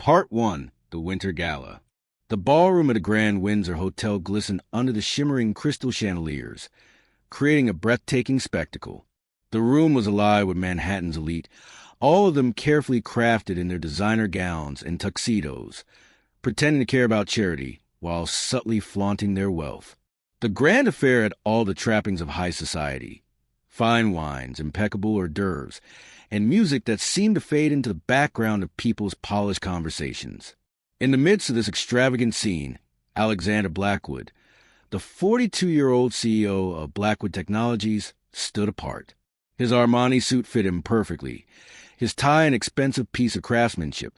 Part 1. The Winter Gala. The ballroom at the Grand Windsor Hotel glistened under the shimmering crystal chandeliers, creating a breathtaking spectacle. The room was alive with Manhattan's elite, all of them carefully crafted in their designer gowns and tuxedos, pretending to care about charity while subtly flaunting their wealth. The grand affair had all the trappings of high society: fine wines, impeccable hors d'oeuvres, and music that seemed to fade into the background of people's polished conversations. In the midst of this extravagant scene, Alexander Blackwood, the 42-year-old CEO of Blackwood Technologies, stood apart. His Armani suit fit him perfectly, his tie an expensive piece of craftsmanship,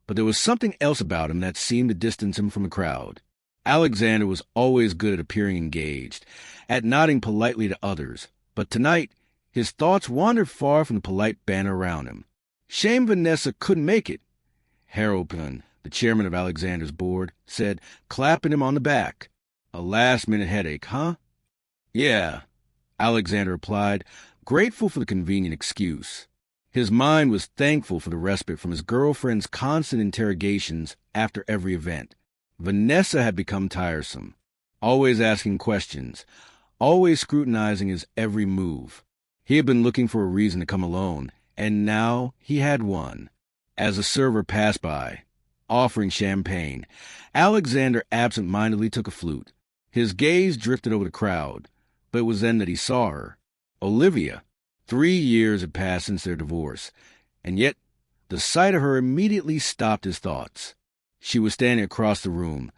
but there was something else about him that seemed to distance him from the crowd. Alexander was always good at appearing engaged, at nodding politely to others, but tonight his thoughts wandered far from the polite banter around him. Shame Vanessa couldn't make it, Harold Penn, the chairman of Alexander's board, said, clapping him on the back. A last-minute headache, huh? Yeah, Alexander replied, grateful for the convenient excuse. His mind was thankful for the respite from his girlfriend's constant interrogations after every event. Vanessa had become tiresome, always asking questions, always scrutinizing his every move. He had been looking for a reason to come alone, and now he had one. As a server passed by, offering champagne, Alexander absent-mindedly took a flute. His gaze drifted over the crowd, but it was then that he saw her. Olivia. 3 years had passed since their divorce, and yet the sight of her immediately stopped his thoughts. She was standing across the room,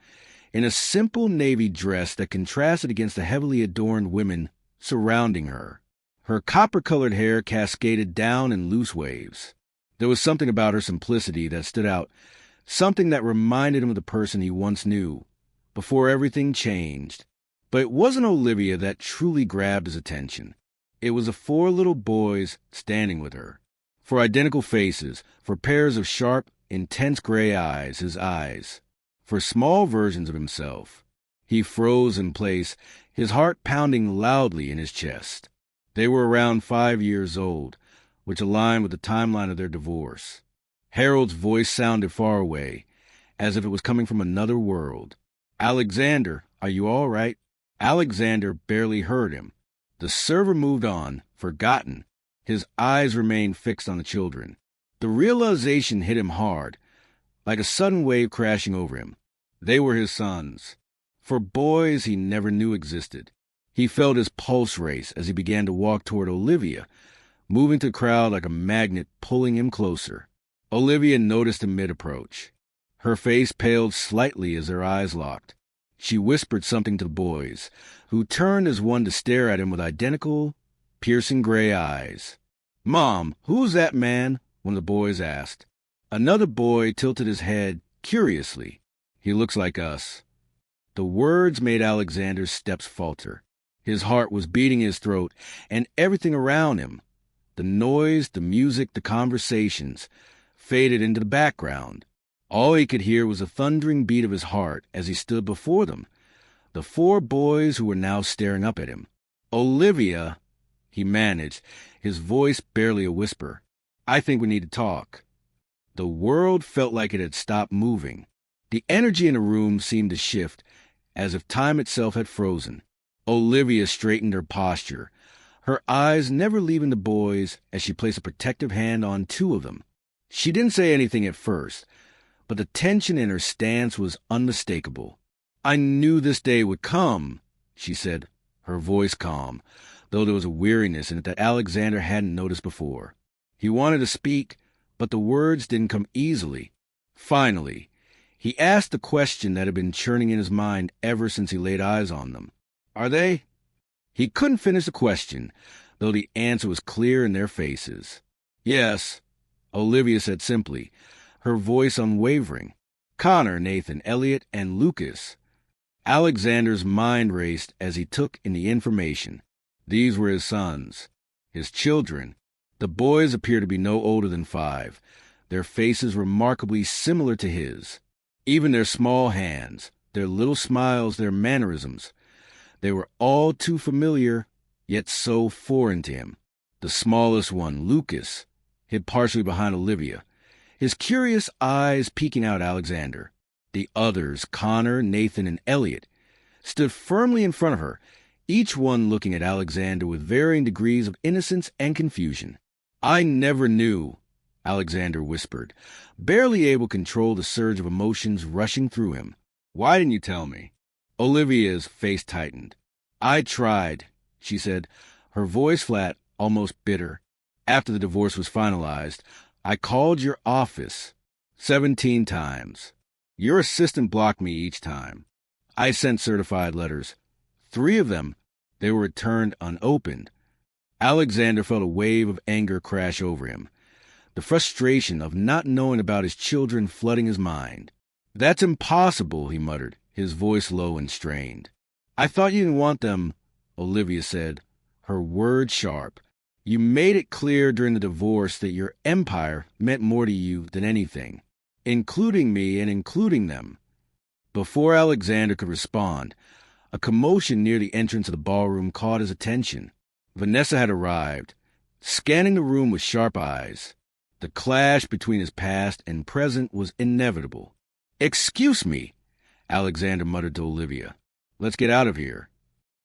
in a simple navy dress that contrasted against the heavily adorned women surrounding her. Her copper-colored hair cascaded down in loose waves. There was something about her simplicity that stood out, something that reminded him of the person he once knew, before everything changed. But it wasn't Olivia that truly grabbed his attention. It was the 4 little boys standing with her. For identical faces, for pairs of sharp, intense gray eyes, his eyes. For small versions of himself. He froze in place, his heart pounding loudly in his chest. They were around 5 years old, which aligned with the timeline of their divorce. Harold's voice sounded far away, as if it was coming from another world. Alexander, are you all right? Alexander barely heard him. The server moved on, forgotten. His eyes remained fixed on the children. The realization hit him hard, like a sudden wave crashing over him. They were his sons. For boys he never knew existed. He felt his pulse race as he began to walk toward Olivia, moving to the crowd like a magnet pulling him closer. Olivia noticed him mid-approach. Her face paled slightly as their eyes locked. She whispered something to the boys, who turned as one to stare at him with identical, piercing gray eyes. "Mom, who's that man?" one of the boys asked. Another boy tilted his head curiously. "He looks like us." The words made Alexander's steps falter. His heart was beating in his throat, and everything around him, the noise, the music, the conversations, faded into the background. All he could hear was the thundering beat of his heart as he stood before them, the 4 boys who were now staring up at him. "Olivia," he managed, his voice barely a whisper. "I think we need to talk." The world felt like it had stopped moving. The energy in the room seemed to shift, as if time itself had frozen. Olivia straightened her posture, her eyes never leaving the boys as she placed a protective hand on 2 of them. She didn't say anything at first, but the tension in her stance was unmistakable. "I knew this day would come," she said, her voice calm, though there was a weariness in it that Alexander hadn't noticed before. He wanted to speak, but the words didn't come easily. Finally, he asked the question that had been churning in his mind ever since he laid eyes on them. "Are they?" He couldn't finish the question, though the answer was clear in their faces. "Yes," Olivia said simply, her voice unwavering. "Connor, Nathan, Elliot, and Lucas." Alexander's mind raced as he took in the information. These were his sons, his children. The boys appeared to be no older than 5, their faces remarkably similar to his. Even their small hands, their little smiles, their mannerisms. They were all too familiar, yet so foreign to him. The smallest one, Lucas, hid partially behind Olivia, his curious eyes peeking out at Alexander. The others, Connor, Nathan, and Elliot, stood firmly in front of her, each one looking at Alexander with varying degrees of innocence and confusion. "I never knew," Alexander whispered, barely able to control the surge of emotions rushing through him. "Why didn't you tell me?" Olivia's face tightened. "I tried," she said, her voice flat, almost bitter. "After the divorce was finalized, I called your office 17 times. Your assistant blocked me each time. I sent certified letters. 3 of them, they were returned unopened." Alexander felt a wave of anger crash over him, the frustration of not knowing about his children flooding his mind. "That's impossible," he muttered, his voice low and strained. "I thought you didn't want them," Olivia said, her words sharp. "You made it clear during the divorce that your empire meant more to you than anything, including me and including them." Before Alexander could respond, a commotion near the entrance of the ballroom caught his attention. Vanessa had arrived, scanning the room with sharp eyes. The clash between his past and present was inevitable. "Excuse me," Alexander muttered to Olivia. "Let's get out of here."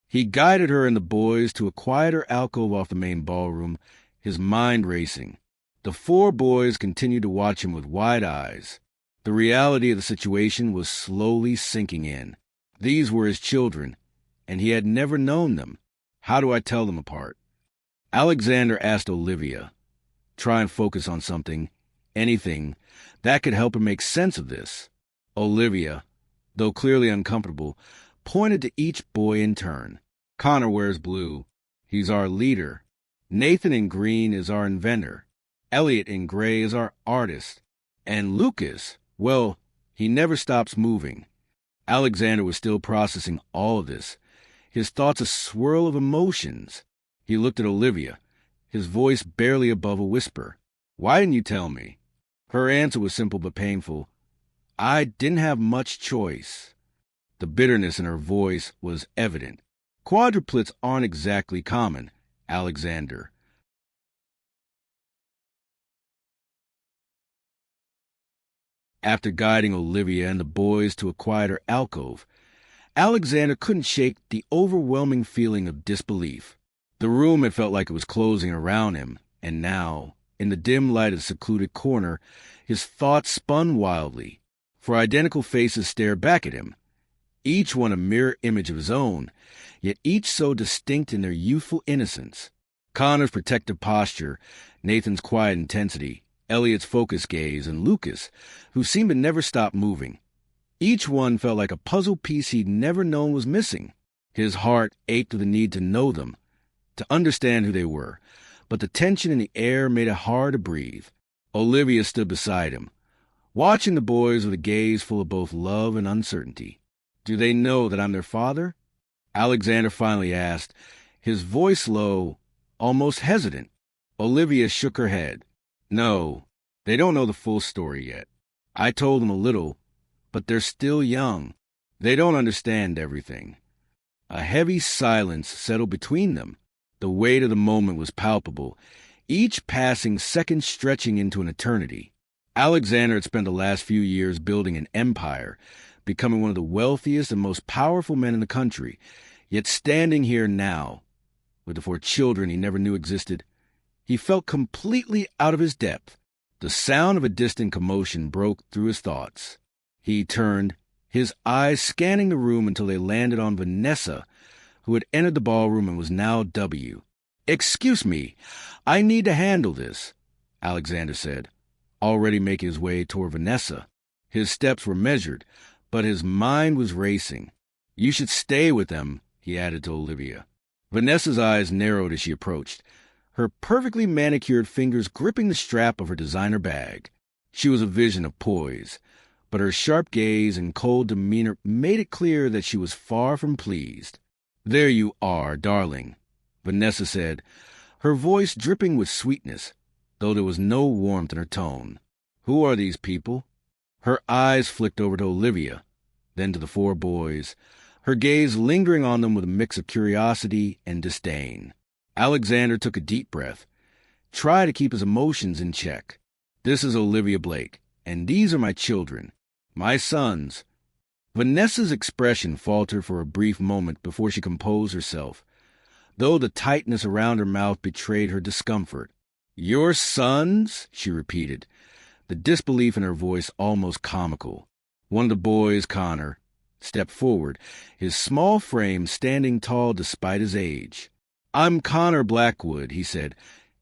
He guided her and the boys to a quieter alcove off the main ballroom, his mind racing. The 4 boys continued to watch him with wide eyes. The reality of the situation was slowly sinking in. These were his children, and he had never known them. How do I tell them apart? Alexander asked Olivia, "Try and focus on something, anything, that could help her make sense of this." Olivia, though clearly uncomfortable, pointed to each boy in turn. "Connor wears blue. He's our leader. Nathan in green is our inventor. Elliot in gray is our artist. And Lucas, well, he never stops moving." Alexander was still processing all of this, his thoughts a swirl of emotions. He looked at Olivia, his voice barely above a whisper. "Why didn't you tell me?" Her answer was simple but painful. "I didn't have much choice." The bitterness in her voice was evident. Quadruplets aren't exactly common, Alexander. After guiding Olivia and the boys to a quieter alcove, Alexander couldn't shake the overwhelming feeling of disbelief. The room had felt like it was closing around him, and now, in the dim light of the secluded corner, his thoughts spun wildly. For identical faces stared back at him, each one a mirror image of his own, yet each so distinct in their youthful innocence. Connor's protective posture, Nathan's quiet intensity, Elliot's focused gaze, and Lucas, who seemed to never stop moving. Each one felt like a puzzle piece he'd never known was missing. His heart ached with the need to know them, to understand who they were, but the tension in the air made it hard to breathe. Olivia stood beside him, watching the boys with a gaze full of both love and uncertainty. "Do they know that I'm their father?" Alexander finally asked, his voice low, almost hesitant. Olivia shook her head. "No, they don't know the full story yet. I told them a little, but they're still young. They don't understand everything." A heavy silence settled between them. The weight of the moment was palpable, each passing second stretching into an eternity. Alexander had spent the last few years building an empire, becoming one of the wealthiest and most powerful men in the country, yet standing here now, with the 4 children he never knew existed, he felt completely out of his depth. The sound of a distant commotion broke through his thoughts. He turned, his eyes scanning the room until they landed on Vanessa, who had entered the ballroom and was now W. "Excuse me, I need to handle this," Alexander said, already making his way toward Vanessa. His steps were measured, but his mind was racing. "You should stay with them," he added to Olivia. Vanessa's eyes narrowed as she approached, her perfectly manicured fingers gripping the strap of her designer bag. She was a vision of poise, but her sharp gaze and cold demeanor made it clear that she was far from pleased. "There you are, darling," Vanessa said, her voice dripping with sweetness, though there was no warmth in her tone. "Who are these people?" Her eyes flicked over to Olivia, then to the 4 boys, her gaze lingering on them with a mix of curiosity and disdain. Alexander took a deep breath, tried to keep his emotions in check. This is Olivia Blake, and these are my children, my sons." Vanessa's expression faltered for a brief moment before she composed herself, though the tightness around her mouth betrayed her discomfort. "Your sons?" she repeated, the disbelief in her voice almost comical. One of the boys, Connor, stepped forward, his small frame standing tall despite his age. "I'm Connor Blackwood," he said,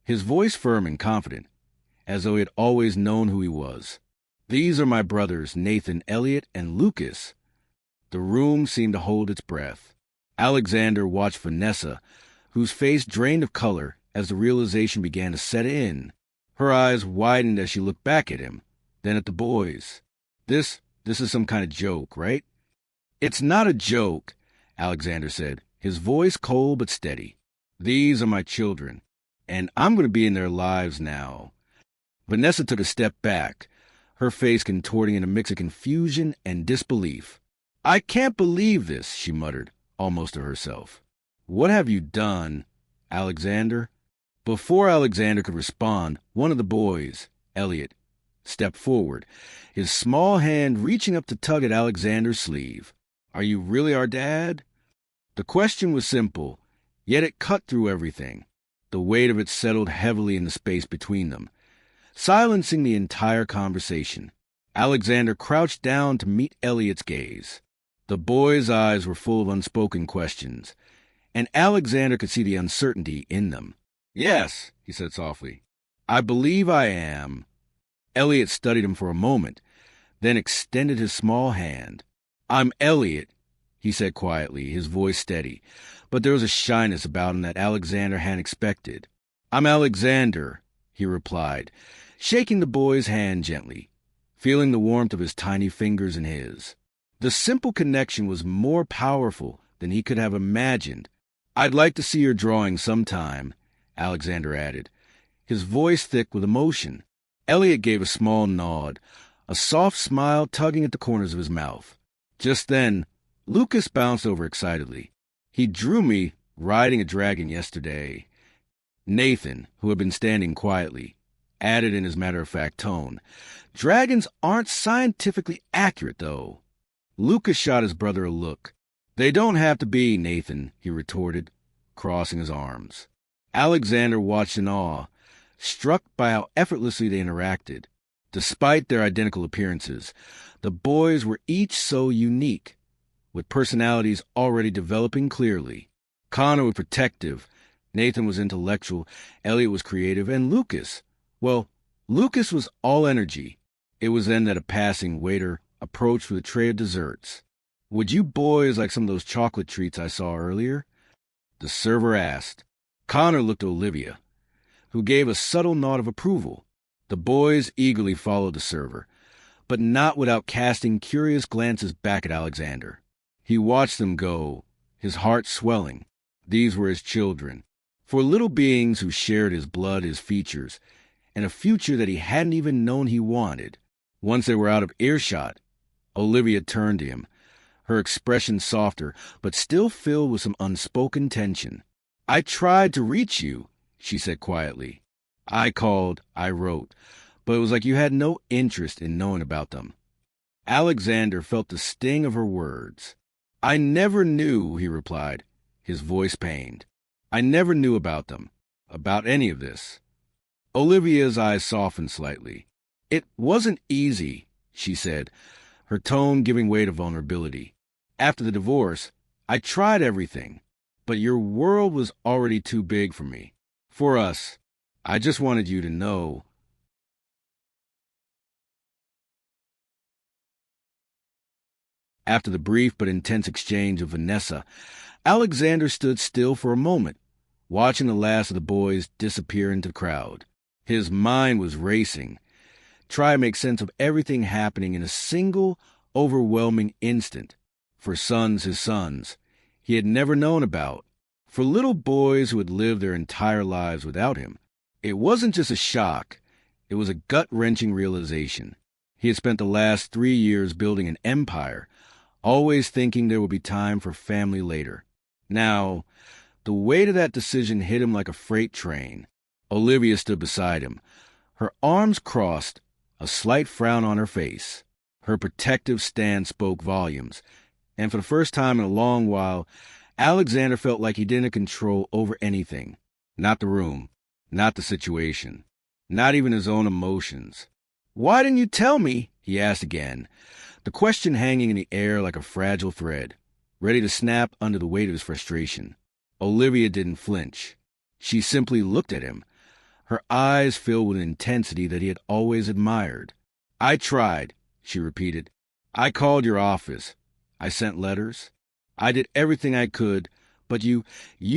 his voice firm and confident, as though he had always known who he was. "These are my brothers, Nathan, Elliot, and Lucas." The room seemed to hold its breath. Alexander watched Vanessa, whose face drained of color as the realization began to set in. Her eyes widened as she looked back at him, then at the boys. This is some kind of joke, right?" "It's not a joke," Alexander said, his voice cold but steady. "These are my children, and I'm going to be in their lives now." Vanessa took a step back, her face contorting in a mix of confusion and disbelief. "I can't believe this," she muttered, almost to herself. "What have you done, Alexander?" Before Alexander could respond, one of the boys, Elliot, stepped forward, his small hand reaching up to tug at Alexander's sleeve. "Are you really our dad?" The question was simple, yet it cut through everything. The weight of it settled heavily in the space between them, silencing the entire conversation. Alexander crouched down to meet Elliot's gaze. The boy's eyes were full of unspoken questions, and Alexander could see the uncertainty in them. "Yes," he said softly, "I believe I am." Elliot studied him for a moment, then extended his small hand. "I'm Elliot," he said quietly, his voice steady, but there was a shyness about him that Alexander hadn't expected. "I'm Alexander," he replied, shaking the boy's hand gently, feeling the warmth of his tiny fingers in his. The simple connection was more powerful than he could have imagined. "I'd like to see your drawing sometime," Alexander added, his voice thick with emotion. Elliot gave a small nod, a soft smile tugging at the corners of his mouth. Just then, Lucas bounced over excitedly. "He drew me riding a dragon yesterday." Nathan, who had been standing quietly, added in his matter-of-fact tone, "Dragons aren't scientifically accurate, though." Lucas shot his brother a look. "They don't have to be, Nathan," he retorted, crossing his arms. Alexander watched in awe, struck by how effortlessly they interacted. Despite their identical appearances, the boys were each so unique, with personalities already developing clearly. Connor was protective, Nathan was intellectual, Elliot was creative, and Lucas was all energy. It was then that a passing waiter approached with a tray of desserts. "Would you boys like some of those chocolate treats I saw earlier?" the server asked. Connor looked at Olivia, who gave a subtle nod of approval. The boys eagerly followed the server, but not without casting curious glances back at Alexander. He watched them go, his heart swelling. These were his children, for little beings who shared his blood, his features, and a future that he hadn't even known he wanted. Once they were out of earshot, Olivia turned to him, her expression softer, but still filled with some unspoken tension. "I tried to reach you," she said quietly. "I called, I wrote, but it was like you had no interest in knowing about them." Alexander felt the sting of her words. "I never knew," he replied, his voice pained. "I never knew about them, about any of this." Olivia's eyes softened slightly. "It wasn't easy," she said, her tone giving way to vulnerability. "After the divorce, I tried everything, but your world was already too big for me. For us, I just wanted you to know." After the brief but intense exchange with Vanessa, Alexander stood still for a moment, watching the last of the boys disappear into the crowd. His mind was racing, trying to make sense of everything happening in a single, overwhelming instant. For sons, his sons, he had never known about. For little boys who had lived their entire lives without him, it wasn't just a shock, it was a gut-wrenching realization. He had spent the last 3 years building an empire, always thinking there would be time for family later. Now, the weight of that decision hit him like a freight train. Olivia stood beside him, Her arms crossed, a slight frown on her face. Her protective stand spoke volumes, and for the first time in a long while, Alexander felt like he didn't have control over anything. Not the room, not the situation, not even his own emotions. "Why didn't you tell me?" he asked again, the question hanging in the air like a fragile thread, ready to snap under the weight of his frustration. Olivia didn't flinch. She simply looked at him, her eyes filled with an intensity that he had always admired. "I tried," she repeated. "I called your office. I sent letters. I did everything I could, but you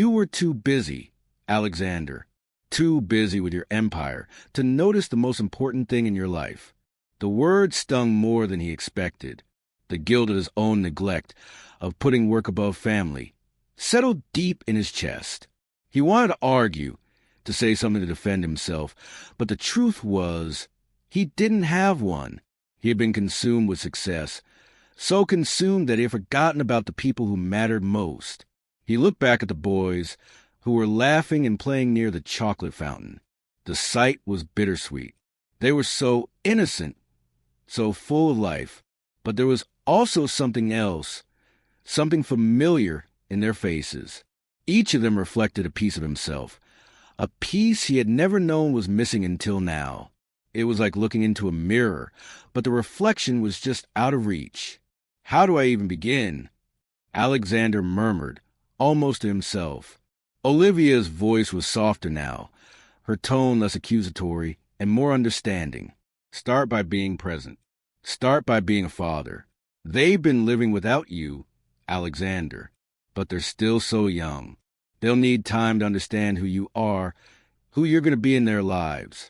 were too busy, Alexander. Too busy with your empire to notice the most important thing in your life." The word stung more than he expected. The guilt of his own neglect, of putting work above family, settled deep in his chest. He wanted to argue, to say something to defend himself, but the truth was, he didn't have one. He had been consumed with success, so consumed that he had forgotten about the people who mattered most. He looked back at the boys, who were laughing and playing near the chocolate fountain. The sight was bittersweet. They were so innocent, so full of life, but there was also something else, something familiar in their faces. Each of them reflected a piece of himself, a piece he had never known was missing until now. It was like looking into a mirror, but the reflection was just out of reach. "How do I even begin?" Alexander murmured, almost to himself. Olivia's voice was softer now, her tone less accusatory and more understanding. "Start by being present. Start by being a father. They've been living without you, Alexander, but they're still so young. They'll need time to understand who you are, who you're going to be in their lives."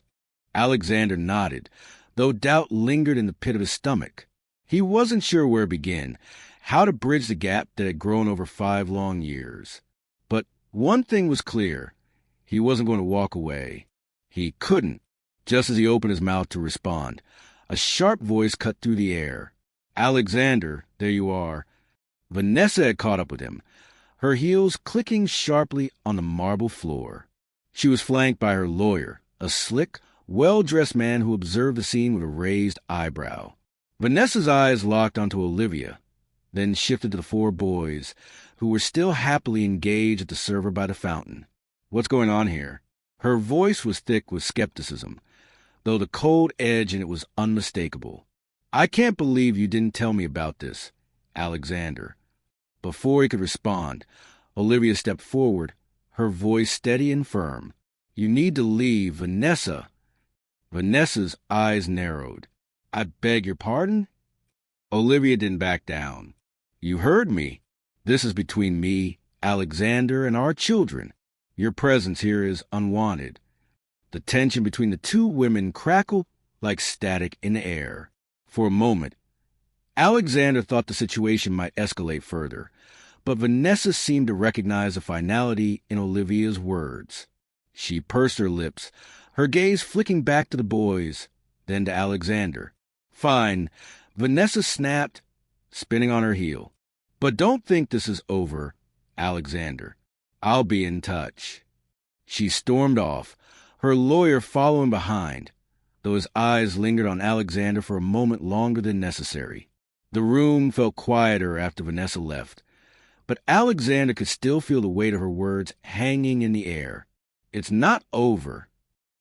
Alexander nodded, though doubt lingered in the pit of his stomach. He wasn't sure where to begin, how to bridge the gap that had grown over 5 long years. But one thing was clear. He wasn't going to walk away. He couldn't. Just as he opened his mouth to respond, a sharp voice cut through the air. "Alexander, there you are." Vanessa had caught up with him, her heels clicking sharply on the marble floor. She was flanked by her lawyer, a slick, well-dressed man who observed the scene with a raised eyebrow. Vanessa's eyes locked onto Olivia, then shifted to the 4 boys, who were still happily engaged at the server by the fountain. "What's going on here?" Her voice was thick with skepticism, though the cold edge in it was unmistakable. "I can't believe you didn't tell me about this, Alexander." Before he could respond, Olivia stepped forward, her voice steady and firm. "You need to leave, Vanessa." Vanessa's eyes narrowed. "I beg your pardon?" Olivia didn't back down. "You heard me. This is between me, Alexander, and our children. Your presence here is unwanted." The tension between the 2 women crackled like static in the air. For a moment, Alexander thought the situation might escalate further, but Vanessa seemed to recognize the finality in Olivia's words. She pursed her lips, her gaze flicking back to the boys, then to Alexander. "Fine," Vanessa snapped, spinning on her heel. "But don't think this is over, Alexander. I'll be in touch." She stormed off, her lawyer following behind, though his eyes lingered on Alexander for a moment longer than necessary. The room felt quieter after Vanessa left, but Alexander could still feel the weight of her words hanging in the air. "It's not over."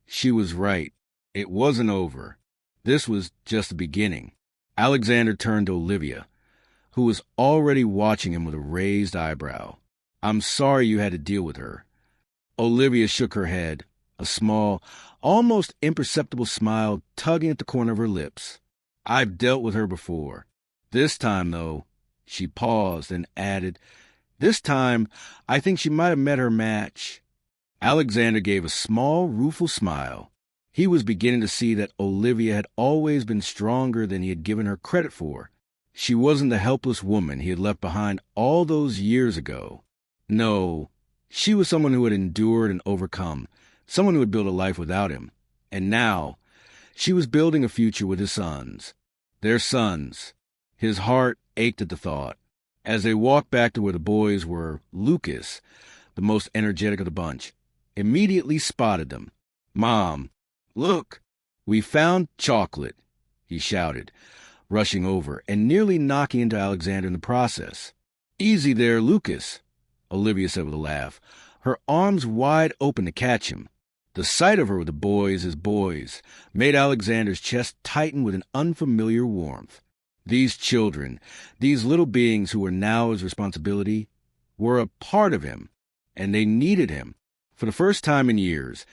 She was right. It wasn't over. This was just the beginning. Alexander turned to Olivia, who was already watching him with a raised eyebrow. "I'm sorry you had to deal with her." Olivia shook her head, a small, almost imperceptible smile tugging at the corner of her lips. "I've dealt with her before. This time, though," she paused and added, "this time I think she might have met her match." Alexander gave a small, rueful smile. He was beginning to see that Olivia had always been stronger than he had given her credit for. She wasn't the helpless woman he had left behind all those years ago. No, she was someone who had endured and overcome, someone who had built a life without him. And now, she was building a future with his sons. Their sons. His heart ached at the thought. As they walked back to where the boys were, Lucas, the most energetic of the bunch, immediately spotted them. "Mom, look!" "We found chocolate," he shouted, rushing over and nearly knocking into Alexander in the process. "Easy there, Lucas," Olivia said with a laugh, her arms wide open to catch him. The sight of her with the boys, his boys, made Alexander's chest tighten with an unfamiliar warmth. These children, these little beings who were now his responsibility, were a part of him, and they needed him. For the first time in years,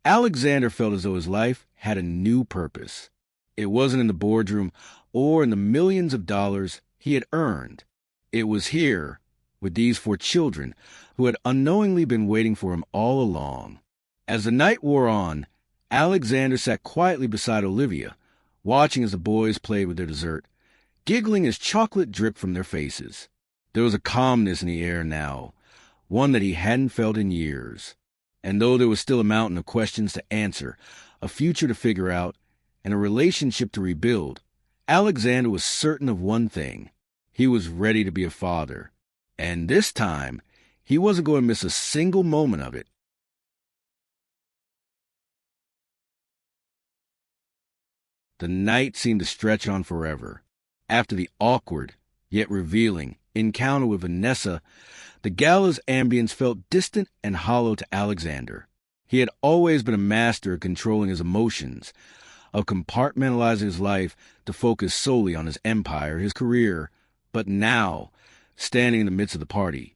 Alexander felt as though his life had a new purpose. It wasn't in the boardroom or in the millions of dollars he had earned. It was here, with these 4 children who had unknowingly been waiting for him all along. As the night wore on, Alexander sat quietly beside Olivia, watching as the boys played with their dessert, giggling as chocolate dripped from their faces. There was a calmness in the air now, one that he hadn't felt in years. And though there was still a mountain of questions to answer, a future to figure out, and a relationship to rebuild, Alexander was certain of one thing. He was ready to be a father. And this time, he wasn't going to miss a single moment of it. The night seemed to stretch on forever. After the awkward, yet revealing, encounter with Vanessa, the gala's ambience felt distant and hollow to Alexander. He had always been a master of controlling his emotions, of compartmentalizing his life to focus solely on his empire, his career. But now, standing in the midst of the party,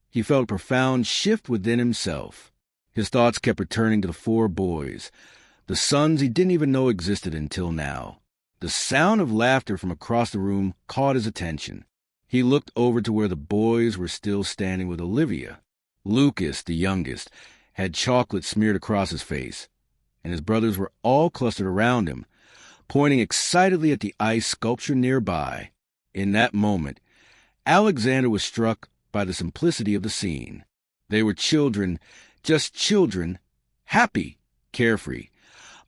he felt a profound shift within himself. His thoughts kept returning to the 4 boys, the sons he didn't even know existed until now. The sound of laughter from across the room caught his attention. He looked over to where the boys were still standing with Olivia. Lucas, the youngest, had chocolate smeared across his face, and his brothers were all clustered around him, pointing excitedly at the ice sculpture nearby. In that moment, Alexander was struck by the simplicity of the scene. They were children, just children, happy, carefree,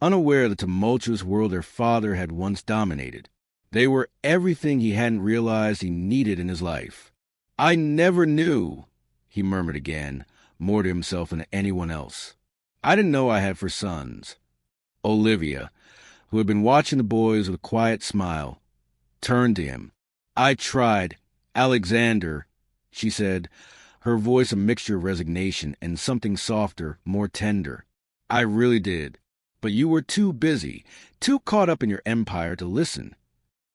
unaware of the tumultuous world their father had once dominated. They were everything he hadn't realized he needed in his life. "I never knew," he murmured again, more to himself than to anyone else. "I didn't know I had 4 sons." Olivia, who had been watching the boys with a quiet smile, turned to him. "I tried, Alexander," she said, her voice a mixture of resignation and something softer, more tender. "I really did. But you were too busy, too caught up in your empire to listen."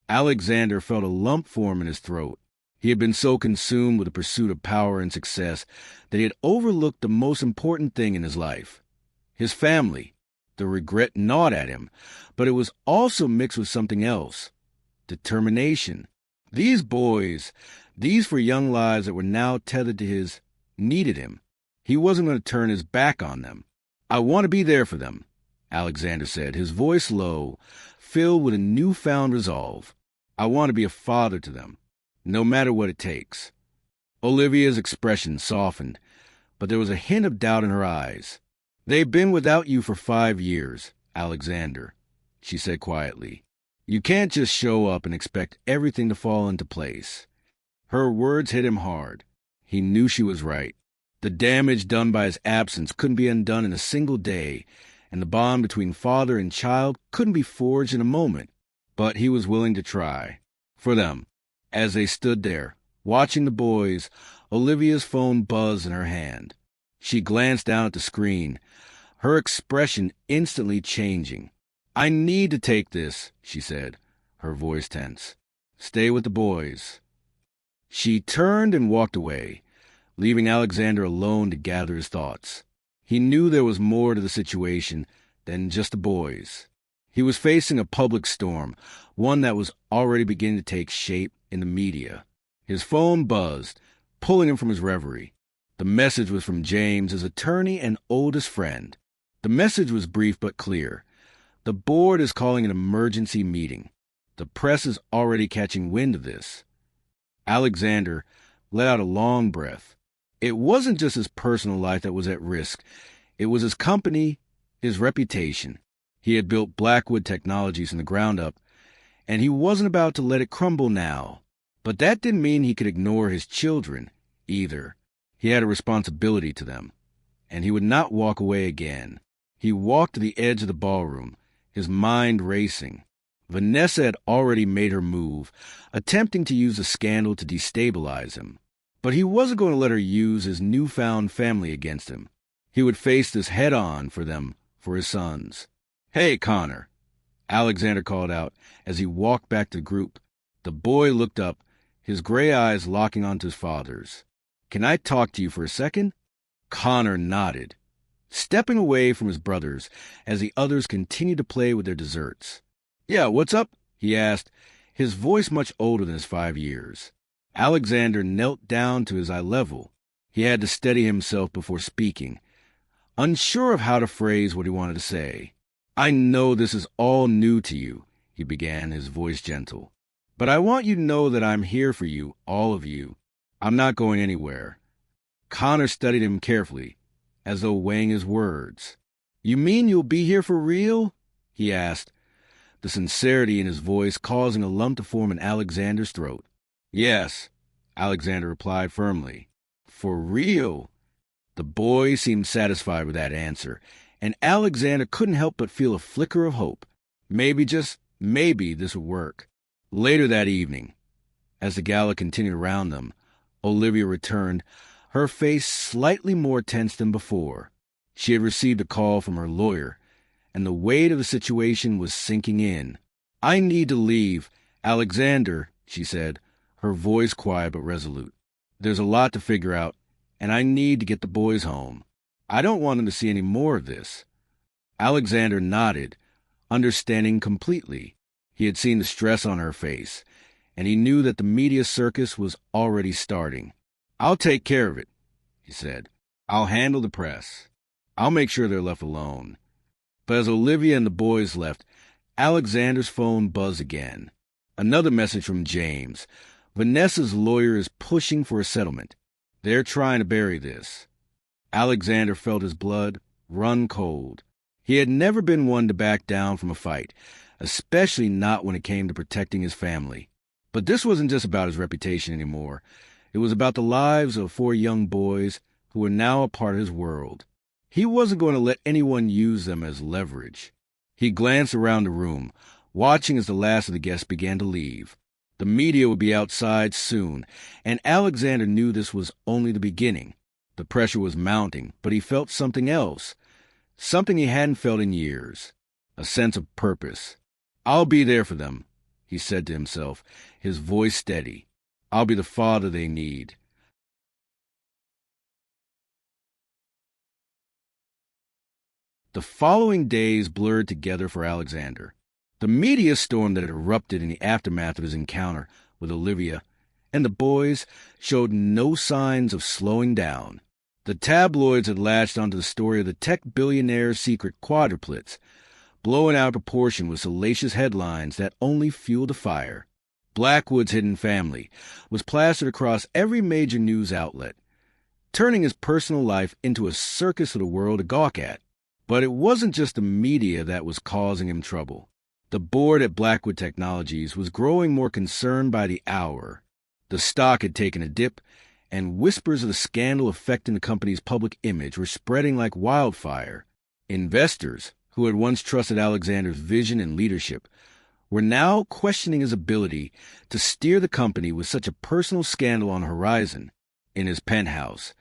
Alexander felt a lump form in his throat. He had been so consumed with the pursuit of power and success that he had overlooked the most important thing in his life. His family. The regret gnawed at him, but it was also mixed with something else. Determination. These boys, these 4 young lives that were now tethered to his, needed him. He wasn't going to turn his back on them. "I want to be there for them," Alexander said, his voice low, filled with a newfound resolve. "I want to be a father to them, no matter what it takes." Olivia's expression softened, but there was a hint of doubt in her eyes. "They've been without you for 5 years, Alexander," she said quietly. "You can't just show up and expect everything to fall into place." Her words hit him hard. He knew she was right. The damage done by his absence couldn't be undone in a single day, and the bond between father and child couldn't be forged in a moment. But he was willing to try. For them, as they stood there, watching the boys, Olivia's phone buzzed in her hand. She glanced down at the screen, her expression instantly changing. "I need to take this," she said, her voice tense. "Stay with the boys." She turned and walked away, leaving Alexander alone to gather his thoughts. He knew there was more to the situation than just the boys. He was facing a public storm, one that was already beginning to take shape in the media. His phone buzzed, pulling him from his reverie. The message was from James, his attorney and oldest friend. The message was brief but clear. "The board is calling an emergency meeting. The press is already catching wind of this." Alexander let out a long breath. It wasn't just his personal life that was at risk. It was his company, his reputation. He had built Blackwood Technologies from the ground up, and he wasn't about to let it crumble now. But that didn't mean he could ignore his children, either. He had a responsibility to them, and he would not walk away again. He walked to the edge of the ballroom, his mind racing. Vanessa had already made her move, attempting to use the scandal to destabilize him. But he wasn't going to let her use his newfound family against him. He would face this head-on for his sons. "Hey, Connor," Alexander called out as he walked back to the group. The boy looked up, his gray eyes locking onto his father's. "Can I talk to you for a second?" Connor nodded, stepping away from his brothers as the others continued to play with their desserts. "Yeah, what's up?" he asked, his voice much older than his 5 years. Alexander knelt down to his eye level. He had to steady himself before speaking, unsure of how to phrase what he wanted to say. "I know this is all new to you," he began, his voice gentle. "But I want you to know that I'm here for you, all of you. I'm not going anywhere." Connor studied him carefully, as though weighing his words. "You mean you'll be here for real?" he asked, the sincerity in his voice causing a lump to form in Alexander's throat. "Yes," Alexander replied firmly. "For real." The boy seemed satisfied with that answer, and Alexander couldn't help but feel a flicker of hope. Maybe, just maybe, this would work. Later that evening, as the gala continued around them, Olivia returned, her face slightly more tense than before. She had received a call from her lawyer, and the weight of the situation was sinking in. "I need to leave, Alexander," she said, her voice quiet but resolute. "There's a lot to figure out, and I need to get the boys home. I don't want them to see any more of this." Alexander nodded, understanding completely. He had seen the stress on her face, and he knew that the media circus was already starting. "I'll take care of it," he said. "I'll handle the press. I'll make sure they're left alone." But as Olivia and the boys left, Alexander's phone buzzed again. Another message from James. "Vanessa's lawyer is pushing for a settlement. They're trying to bury this." Alexander felt his blood run cold. He had never been one to back down from a fight, especially not when it came to protecting his family. But this wasn't just about his reputation anymore. It was about the lives of 4 young boys who were now a part of his world. He wasn't going to let anyone use them as leverage. He glanced around the room, watching as the last of the guests began to leave. The media would be outside soon, and Alexander knew this was only the beginning. The pressure was mounting, but he felt something else, something he hadn't felt in years, a sense of purpose. "I'll be there for them," he said to himself, his voice steady. "I'll be the father they need." The following days blurred together for Alexander. The media storm that had erupted in the aftermath of his encounter with Olivia and the boys showed no signs of slowing down. The tabloids had latched onto the story of the tech billionaire's secret quadruplets, blowing out of proportion with salacious headlines that only fueled the fire. Blackwood's hidden family was plastered across every major news outlet, turning his personal life into a circus for the world to gawk at. But it wasn't just the media that was causing him trouble. The board at Blackwood Technologies was growing more concerned by the hour. The stock had taken a dip, and whispers of the scandal affecting the company's public image were spreading like wildfire. Investors, who had once trusted Alexander's vision and leadership, were now questioning his ability to steer the company with such a personal scandal on the horizon. In his penthouse,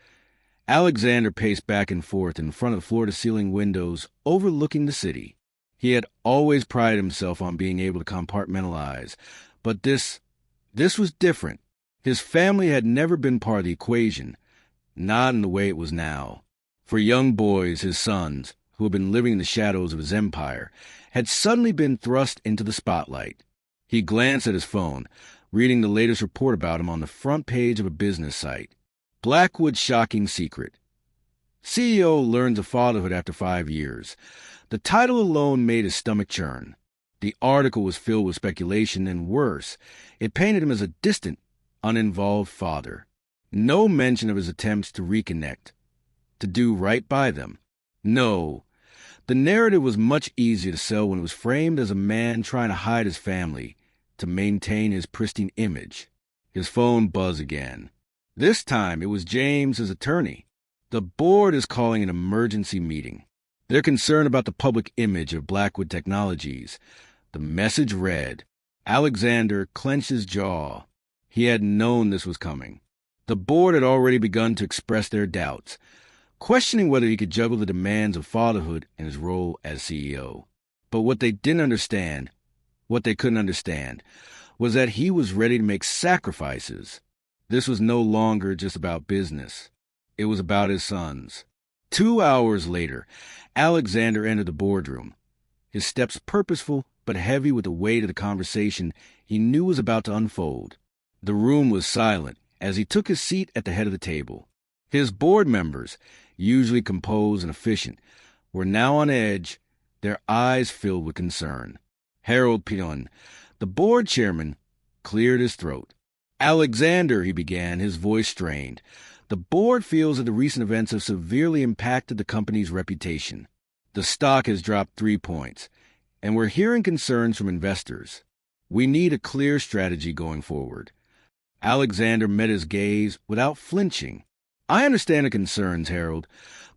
Alexander paced back and forth in front of the floor-to-ceiling windows overlooking the city. He had always prided himself on being able to compartmentalize, but this was different. His family had never been part of the equation, not in the way it was now. For young boys, his sons, who had been living in the shadows of his empire, had suddenly been thrust into the spotlight. He glanced at his phone, reading the latest report about him on the front page of a business site. Blackwood's shocking secret. CEO learns of fatherhood after 5 years. The title alone made his stomach churn. The article was filled with speculation, and worse, it painted him as a distant, uninvolved father. No mention of his attempts to reconnect, to do right by them. No. The narrative was much easier to sell when it was framed as a man trying to hide his family, to maintain his pristine image. His phone buzzed again. This time it was James, his attorney. "The board is calling an emergency meeting," They're concerned about the public image of Blackwood Technologies. The message read. Alexander clenched his jaw. He had known this was coming. The board had already begun to express their doubts, questioning whether he could juggle the demands of fatherhood and his role as CEO. But what they couldn't understand, was that he was ready to make sacrifices. This was no longer just about business. It was about his sons. 2 hours later, Alexander entered the boardroom, his steps purposeful but heavy with the weight of the conversation he knew was about to unfold. The room was silent as he took his seat at the head of the table. His board members, usually composed and efficient, were now on edge, their eyes filled with concern. Harold Pion, the board chairman, cleared his throat. Alexander, he began, his voice strained. The board feels that the recent events have severely impacted the company's reputation. The stock has dropped 3 points, and we're hearing concerns from investors. We need a clear strategy going forward. Alexander met his gaze without flinching. I understand the concerns, Harold,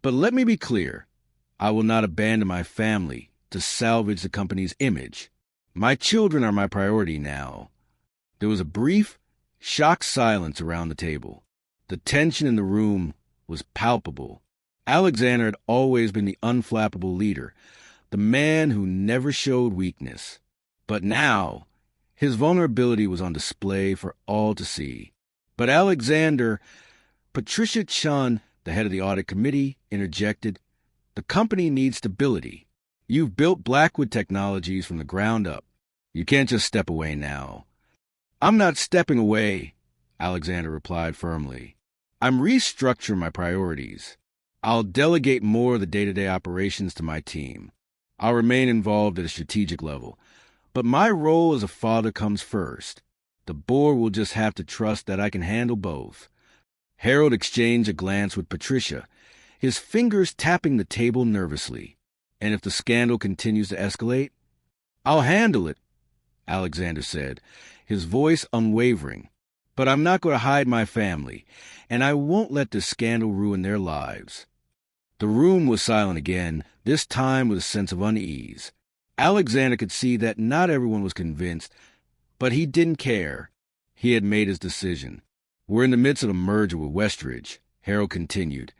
but let me be clear. I will not abandon my family to salvage the company's image. My children are my priority now. There was a brief, shocked silence around the table. The tension in the room was palpable. Alexander had always been the unflappable leader, the man who never showed weakness. But now, his vulnerability was on display for all to see. But Patricia Chun, the head of the audit committee, interjected, "The company needs stability. You've built Blackwood Technologies from the ground up. You can't just step away now." "I'm not stepping away," Alexander replied firmly. "I'm restructuring my priorities. I'll delegate more of the day-to-day operations to my team. I'll remain involved at a strategic level. But my role as a father comes first. The board will just have to trust that I can handle both." Harold exchanged a glance with Patricia, his fingers tapping the table nervously. "And if the scandal continues to escalate?" "I'll handle it," Alexander said, his voice unwavering. "But I'm not going to hide my family, and I won't let this scandal ruin their lives." The room was silent again, this time with a sense of unease. Alexander could see that not everyone was convinced, but he didn't care. He had made his decision. "We're in the midst of a merger with Westridge," Harold continued,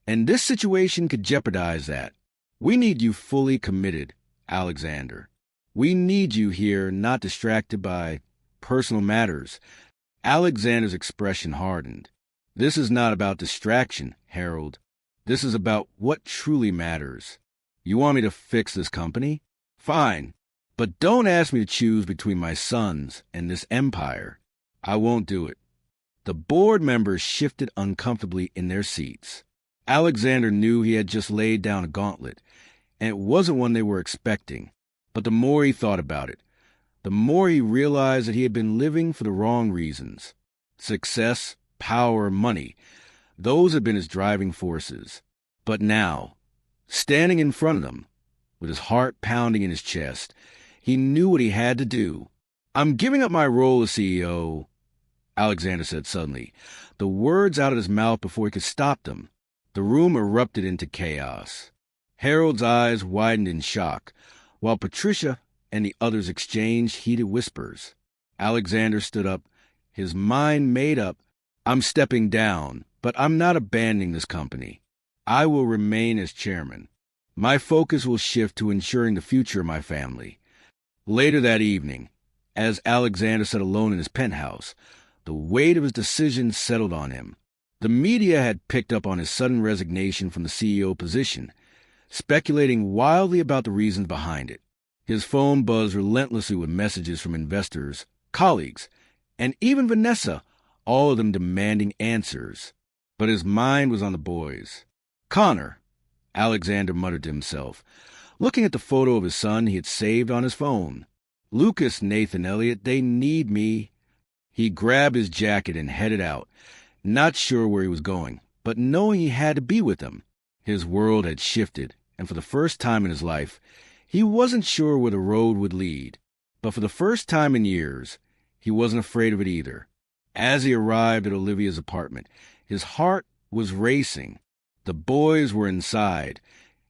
"and this situation could jeopardize that. We need you fully committed, Alexander. We need you here, not distracted by personal matters." Alexander's expression hardened. "This is not about distraction, Harold. This is about what truly matters. You want me to fix this company? Fine. But don't ask me to choose between my sons and this empire. I won't do it." The board members shifted uncomfortably in their seats. Alexander knew he had just laid down a gauntlet, and it wasn't one they were expecting. But the more he thought about it, the more he realized that he had been living for the wrong reasons. Success, power, money, those had been his driving forces. But now, standing in front of them, with his heart pounding in his chest, he knew what he had to do. "I'm giving up my role as CEO," Alexander said suddenly, the words out of his mouth before he could stop them. The room erupted into chaos. Harold's eyes widened in shock, while Patricia and the others exchanged heated whispers. Alexander stood up, his mind made up. "I'm stepping down, but I'm not abandoning this company. I will remain as chairman. My focus will shift to ensuring the future of my family." Later that evening, as Alexander sat alone in his penthouse, the weight of his decision settled on him. The media had picked up on his sudden resignation from the CEO position, speculating wildly about the reasons behind it. His phone buzzed relentlessly with messages from investors, colleagues, and even Vanessa, all of them demanding answers. But his mind was on the boys. "Connor," Alexander muttered to himself, looking at the photo of his son he had saved on his phone. "Lucas, Nathan Elliott, they need me." He grabbed his jacket and headed out, not sure where he was going, but knowing he had to be with them. His world had shifted, and for the first time in his life, he wasn't sure where the road would lead. But for the first time in years, he wasn't afraid of it either. As he arrived at Olivia's apartment, his heart was racing. The boys were inside,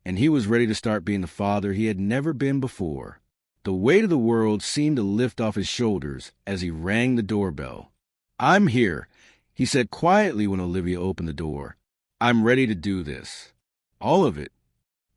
and he was ready to start being the father he had never been before. The weight of the world seemed to lift off his shoulders as he rang the doorbell. "I'm here," he said quietly when Olivia opened the door. "I'm ready to do this. All of it."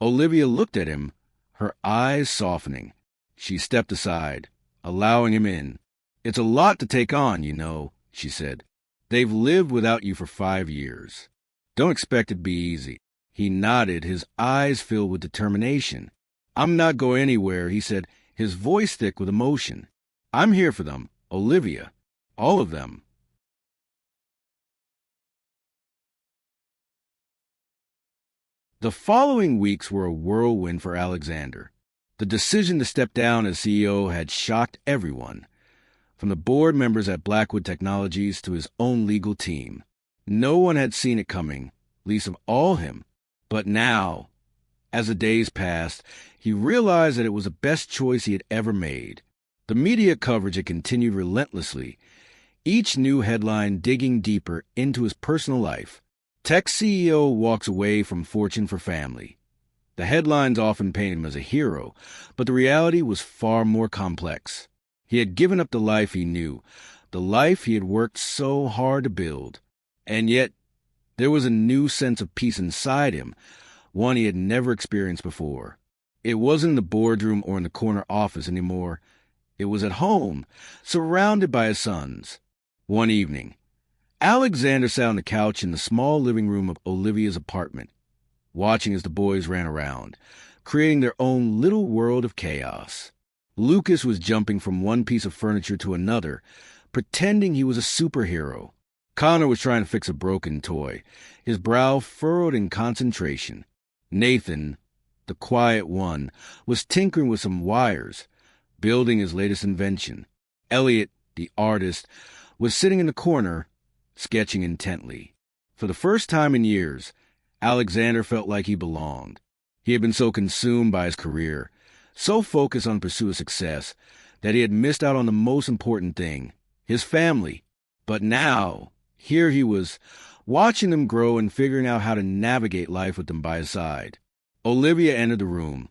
Olivia looked at him, her eyes softening. She stepped aside, allowing him in. "It's a lot to take on, you know," she said. "They've lived without you for 5 years. Don't expect it to be easy." He nodded, his eyes filled with determination. "I'm not going anywhere," he said, his voice thick with emotion. "I'm here for them, Olivia, all of them." The following weeks were a whirlwind for Alexander. The decision to step down as CEO had shocked everyone, from the board members at Blackwood Technologies to his own legal team. No one had seen it coming, least of all him. But now, as the days passed, he realized that it was the best choice he had ever made. The media coverage had continued relentlessly, each new headline digging deeper into his personal life. Tech CEO walks away from fortune for family. The headlines often painted him as a hero, but the reality was far more complex. He had given up the life he knew, the life he had worked so hard to build. And yet, there was a new sense of peace inside him, one he had never experienced before. It wasn't in the boardroom or in the corner office anymore. It was at home, surrounded by his sons. One evening, Alexander sat on the couch in the small living room of Olivia's apartment, watching as the boys ran around, creating their own little world of chaos. Lucas was jumping from one piece of furniture to another, pretending he was a superhero. Connor was trying to fix a broken toy, his brow furrowed in concentration. Nathan, the quiet one, was tinkering with some wires, building his latest invention. Elliot, the artist, was sitting in the corner, sketching intently. For the first time in years, Alexander felt like he belonged. He had been so consumed by his career, so focused on the pursuit of success, that he had missed out on the most important thing, his family. But now, here he was, watching them grow and figuring out how to navigate life with them by his side. Olivia entered the room,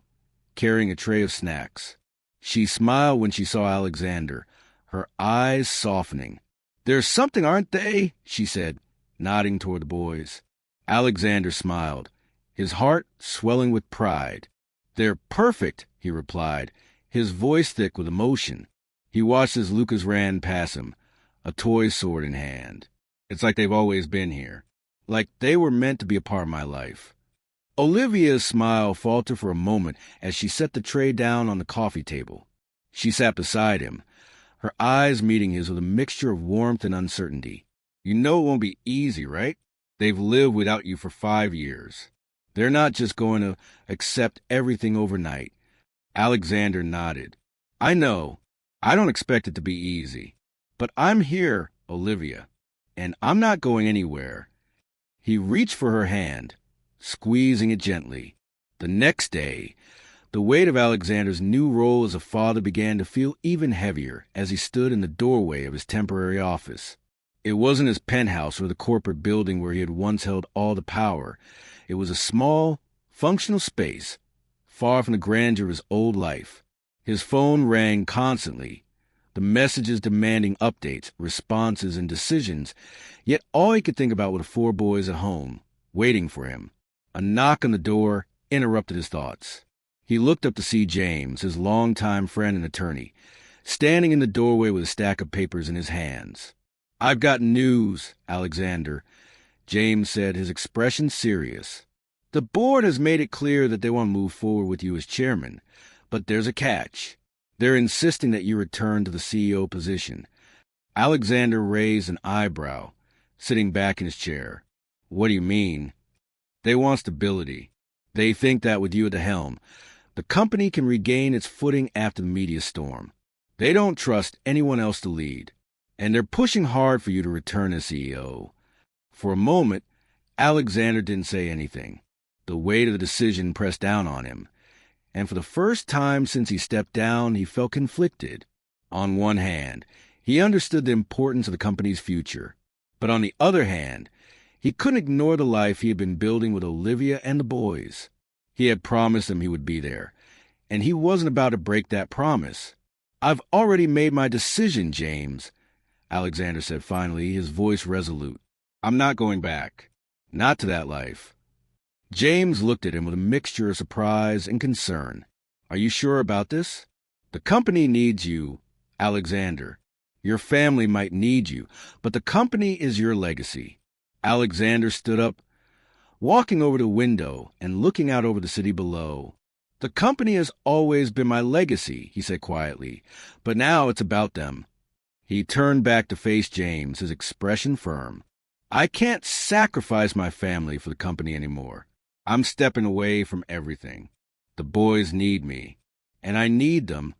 carrying a tray of snacks. She smiled when she saw Alexander, her eyes softening. "There's something, aren't they?" she said, nodding toward the boys. Alexander smiled, his heart swelling with pride. "They're perfect," he replied, his voice thick with emotion. He watched as Lucas ran past him, a toy sword in hand. "It's like they've always been here. Like they were meant to be a part of my life." Olivia's smile faltered for a moment as she set the tray down on the coffee table. She sat beside him, her eyes meeting his with a mixture of warmth and uncertainty. "You know it won't be easy, right? They've lived without you for 5 years. They're not just going to accept everything overnight." Alexander nodded. "I know. I don't expect it to be easy. But I'm here, Olivia, and I'm not going anywhere." He reached for her hand, squeezing it gently. The next day, the weight of Alexander's new role as a father began to feel even heavier as he stood in the doorway of his temporary office. It wasn't his penthouse or the corporate building where he had once held all the power. It was a small, functional space, far from the grandeur of his old life. His phone rang constantly, the messages demanding updates, responses, and decisions, yet all he could think about were the 4 boys at home, waiting for him. A knock on the door interrupted his thoughts. He looked up to see James, his longtime friend and attorney, standing in the doorway with a stack of papers in his hands. "I've got news, Alexander," James said, his expression serious. "The board has made it clear that they want to move forward with you as chairman, but there's a catch. They're insisting that you return to the CEO position." Alexander raised an eyebrow, sitting back in his chair. "What do you mean?" "They want stability. They think that with you at the helm, the company can regain its footing after the media storm. They don't trust anyone else to lead, and they're pushing hard for you to return as CEO." For a moment, Alexander didn't say anything. The weight of the decision pressed down on him, and for the first time since he stepped down, he felt conflicted. On one hand, he understood the importance of the company's future, but on the other hand, he couldn't ignore the life he had been building with Olivia and the boys. He had promised him he would be there, and he wasn't about to break that promise. "I've already made my decision, James," Alexander said finally, his voice resolute. "I'm not going back. Not to that life." James looked at him with a mixture of surprise and concern. "Are you sure about this? The company needs you, Alexander. Your family might need you, but the company is your legacy." Alexander stood up, walking over to the window and looking out over the city below. "The company has always been my legacy," he said quietly, "but now it's about them." He turned back to face James, his expression firm. "I can't sacrifice my family for the company anymore. I'm stepping away from everything. The boys need me, and I need them."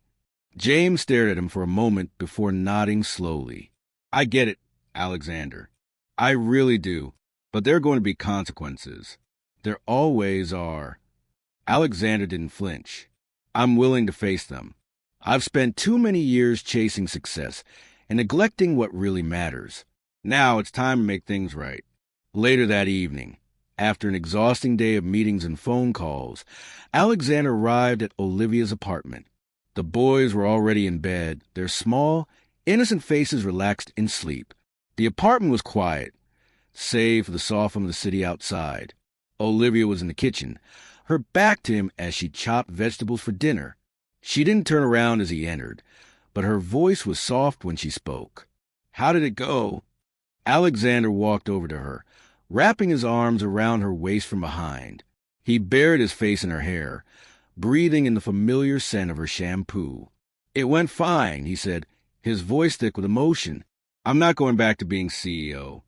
James stared at him for a moment before nodding slowly. "I get it, Alexander. I really do. But there are going to be consequences. There always are." Alexander didn't flinch. "I'm willing to face them. I've spent too many years chasing success and neglecting what really matters. Now it's time to make things right." Later that evening, after an exhausting day of meetings and phone calls, Alexander arrived at Olivia's apartment. The boys were already in bed, their small, innocent faces relaxed in sleep. The apartment was quiet, save for the soft hum of the city outside. Olivia was in the kitchen, her back to him as she chopped vegetables for dinner. She didn't turn around as he entered, but her voice was soft when she spoke. "How did it go?" Alexander walked over to her, wrapping his arms around her waist from behind. He buried his face in her hair, breathing in the familiar scent of her shampoo. "It went fine," he said, his voice thick with emotion. "I'm not going back to being CEO.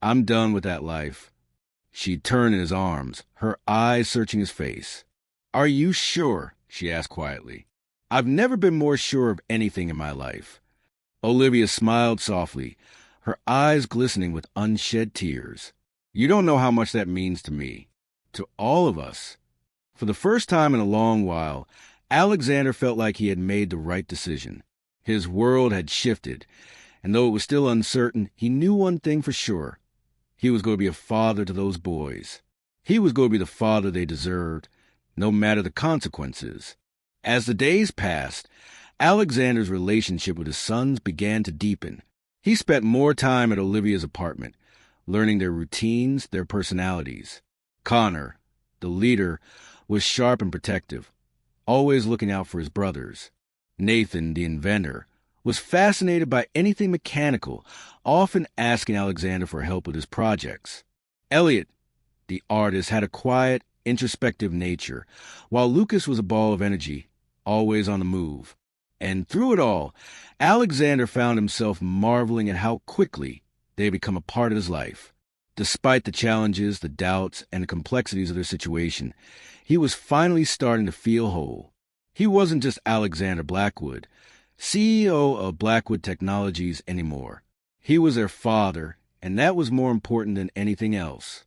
I'm done with that life." She turned in his arms, her eyes searching his face. "Are you sure?" she asked quietly. "I've never been more sure of anything in my life." Olivia smiled softly, her eyes glistening with unshed tears. "You don't know how much that means to me, to all of us." For the first time in a long while, Alexander felt like he had made the right decision. His world had shifted, and though it was still uncertain, he knew one thing for sure. He was going to be a father to those boys. He was going to be the father they deserved, no matter the consequences. As the days passed, Alexander's relationship with his sons began to deepen. He spent more time at Olivia's apartment, learning their routines, their personalities. Connor, the leader, was sharp and protective, always looking out for his brothers. Nathan, the inventor, was fascinated by anything mechanical, often asking Alexander for help with his projects. Elliot, the artist, had a quiet, introspective nature, while Lucas was a ball of energy, always on the move. And through it all, Alexander found himself marveling at how quickly they had become a part of his life. Despite the challenges, the doubts, and the complexities of their situation, he was finally starting to feel whole. He wasn't just Alexander Blackwood, CEO of Blackwood Technologies anymore. He was their father, and that was more important than anything else.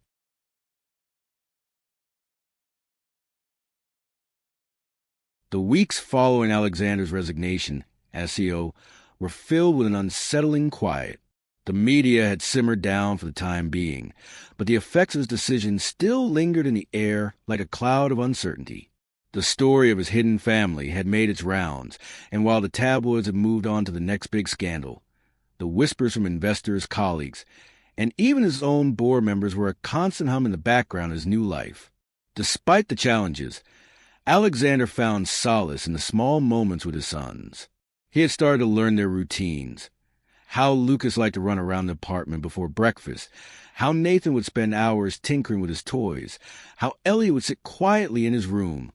The weeks following Alexander's resignation as CEO were filled with an unsettling quiet. The media had simmered down for the time being, but the effects of his decision still lingered in the air like a cloud of uncertainty. The story of his hidden family had made its rounds, and while the tabloids had moved on to the next big scandal, the whispers from investors, colleagues, and even his own board members were a constant hum in the background of his new life. Despite the challenges, Alexander found solace in the small moments with his sons. He had started to learn their routines, how Lucas liked to run around the apartment before breakfast, how Nathan would spend hours tinkering with his toys, how Elliot would sit quietly in his room,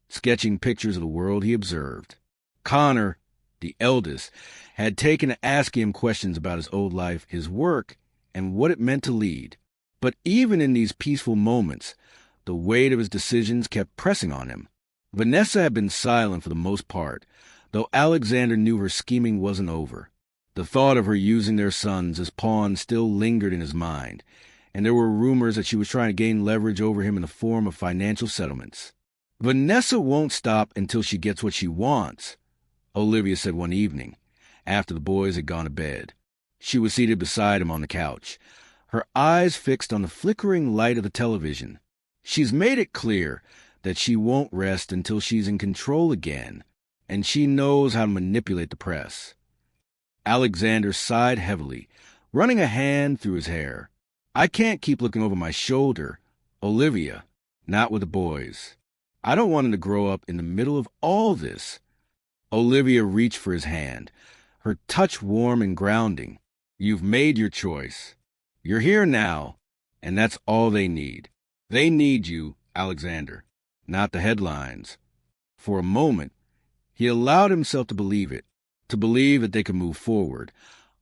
sketching pictures of the world he observed. Connor, the eldest, had taken to asking him questions about his old life, his work, and what it meant to lead. But even in these peaceful moments, the weight of his decisions kept pressing on him. Vanessa had been silent for the most part, though Alexander knew her scheming wasn't over. The thought of her using their sons as pawns still lingered in his mind, and there were rumors that she was trying to gain leverage over him in the form of financial settlements. "Vanessa won't stop until she gets what she wants," Olivia said one evening, after the boys had gone to bed. She was seated beside him on the couch, her eyes fixed on the flickering light of the television. "She's made it clear that she won't rest until she's in control again, and she knows how to manipulate the press. Alexander sighed heavily, running a hand through his hair. I can't keep looking over my shoulder. Olivia, not with the boys. I don't want him to grow up in the middle of all this. Olivia reached for his hand, her touch warm and grounding. You've made your choice. You're here now, and that's all they need. They need you, Alexander, not the headlines. For a moment, he allowed himself to believe it, to believe that they could move forward,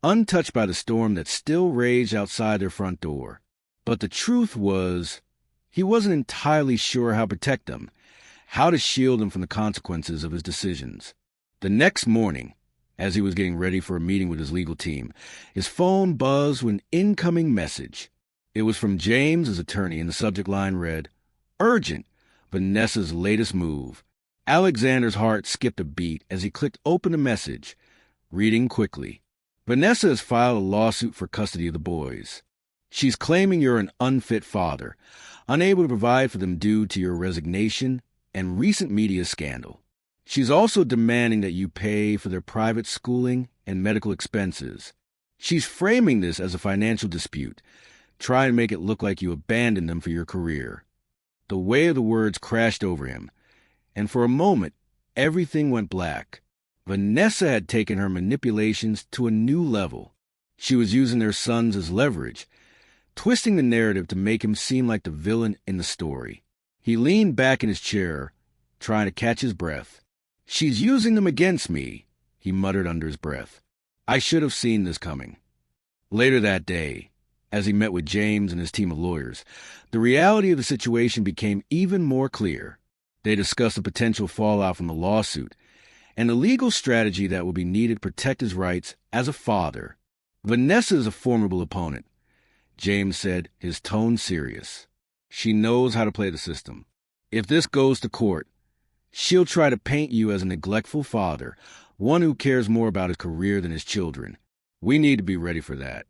untouched by the storm that still raged outside their front door. But the truth was, he wasn't entirely sure how to protect them, how to shield them from the consequences of his decisions. The next morning, as he was getting ready for a meeting with his legal team, his phone buzzed with an incoming message. It was from James, his attorney, and the subject line read, "Urgent, Vanessa's latest move." Alexander's heart skipped a beat as he clicked open the message, reading quickly. Vanessa has filed a lawsuit for custody of the boys. She's claiming you're an unfit father, unable to provide for them due to your resignation and recent media scandal. She's also demanding that you pay for their private schooling and medical expenses. She's framing this as a financial dispute, trying to make it look like you abandoned them for your career. The weight of the words crashed over him, and for a moment, everything went black. Vanessa had taken her manipulations to a new level. She was using their sons as leverage, twisting the narrative to make him seem like the villain in the story. He leaned back in his chair, trying to catch his breath. "She's using them against me," he muttered under his breath. "I should have seen this coming." Later that day, as he met with James and his team of lawyers, the reality of the situation became even more clear. They discussed the potential fallout from the lawsuit and the legal strategy that would be needed to protect his rights as a father. "Vanessa is a formidable opponent," James said, his tone serious. "She knows how to play the system. If this goes to court, she'll try to paint you as a neglectful father, one who cares more about his career than his children. We need to be ready for that."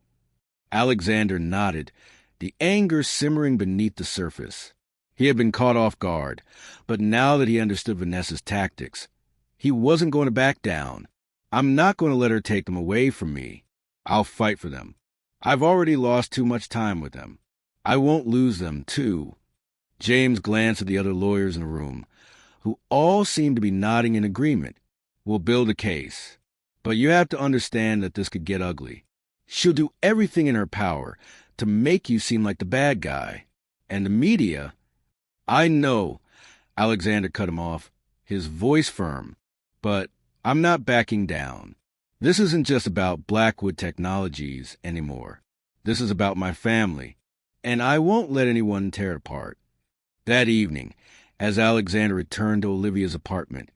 Alexander nodded, the anger simmering beneath the surface. He had been caught off guard, but now that he understood Vanessa's tactics, he wasn't going to back down. "I'm not going to let her take them away from me. I'll fight for them. I've already lost too much time with them. I won't lose them, too." James glanced at the other lawyers in the room, who all seemed to be nodding in agreement. "We'll build a case. But you have to understand that this could get ugly. She'll do everything in her power to make you seem like the bad guy. And the media—" "I know," Alexander cut him off, his voice firm. "But I'm not backing down. This isn't just about Blackwood Technologies anymore. This is about my family, and I won't let anyone tear it apart." That evening, as Alexander returned to Olivia's apartment,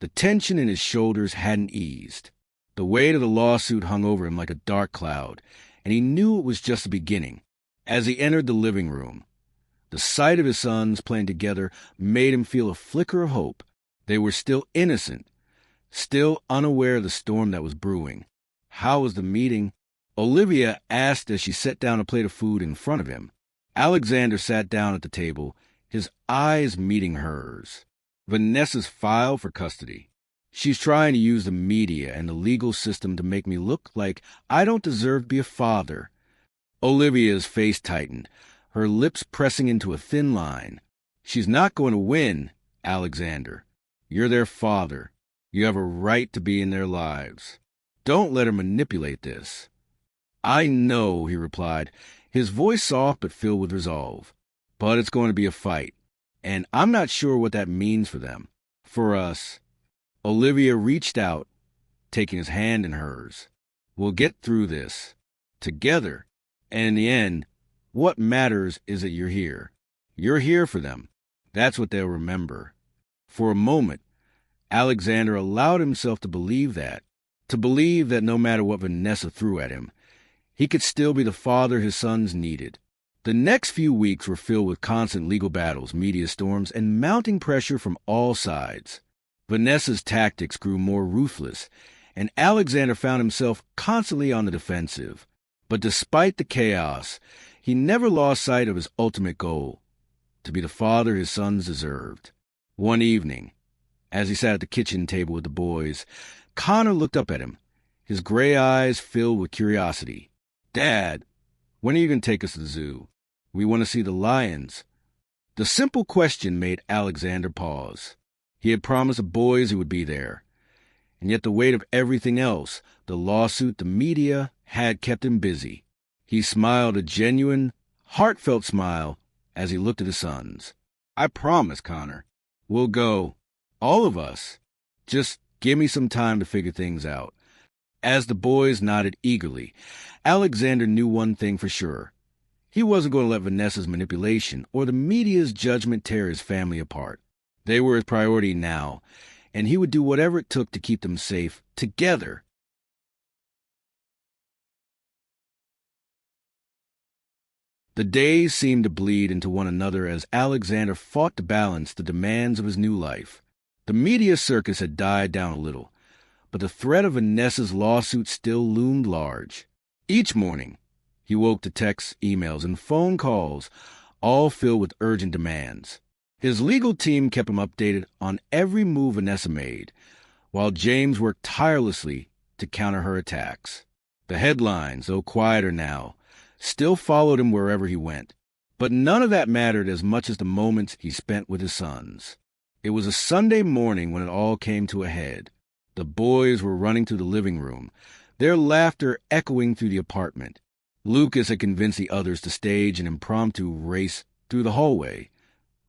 the tension in his shoulders hadn't eased. The weight of the lawsuit hung over him like a dark cloud, and he knew it was just the beginning. As he entered the living room, the sight of his sons playing together made him feel a flicker of hope. They were still innocent, still unaware of the storm that was brewing. "How was the meeting?" Olivia asked as she set down a plate of food in front of him. Alexander sat down at the table, his eyes meeting hers. "Vanessa's filed for custody. She's trying to use the media and the legal system to make me look like I don't deserve to be a father." Olivia's face tightened, her lips pressing into a thin line. "She's not going to win, Alexander. You're their father. You have a right to be in their lives. Don't let her manipulate this." "I know," he replied, his voice soft but filled with resolve. "But it's going to be a fight, and I'm not sure what that means for them. For us." Olivia reached out, taking his hand in hers. "We'll get through this together, and in the end, what matters is that you're here. You're here for them. That's what they'll remember." For a moment, Alexander allowed himself to believe that no matter what Vanessa threw at him, he could still be the father his sons needed. The next few weeks were filled with constant legal battles, media storms, and mounting pressure from all sides. Vanessa's tactics grew more ruthless, and Alexander found himself constantly on the defensive. But despite the chaos, he never lost sight of his ultimate goal: to be the father his sons deserved. One evening, as he sat at the kitchen table with the boys, Connor looked up at him, his gray eyes filled with curiosity. "Dad, when are you going to take us to the zoo? We want to see the lions." The simple question made Alexander pause. He had promised the boys he would be there, and yet the weight of everything else, the lawsuit, the media, had kept him busy. He smiled a genuine, heartfelt smile as he looked at his sons. "I promise, Connor. We'll go. All of us. Just give me some time to figure things out." As the boys nodded eagerly, Alexander knew one thing for sure. He wasn't going to let Vanessa's manipulation or the media's judgment tear his family apart. They were his priority now, and he would do whatever it took to keep them safe together. The days seemed to bleed into one another as Alexander fought to balance the demands of his new life. The media circus had died down a little, but the threat of Vanessa's lawsuit still loomed large. Each morning, he woke to texts, emails, and phone calls, all filled with urgent demands. His legal team kept him updated on every move Vanessa made, while James worked tirelessly to counter her attacks. The headlines, though quieter now, still followed him wherever he went. But none of that mattered as much as the moments he spent with his sons. It was a Sunday morning when it all came to a head. The boys were running through the living room, their laughter echoing through the apartment. Lucas had convinced the others to stage an impromptu race through the hallway,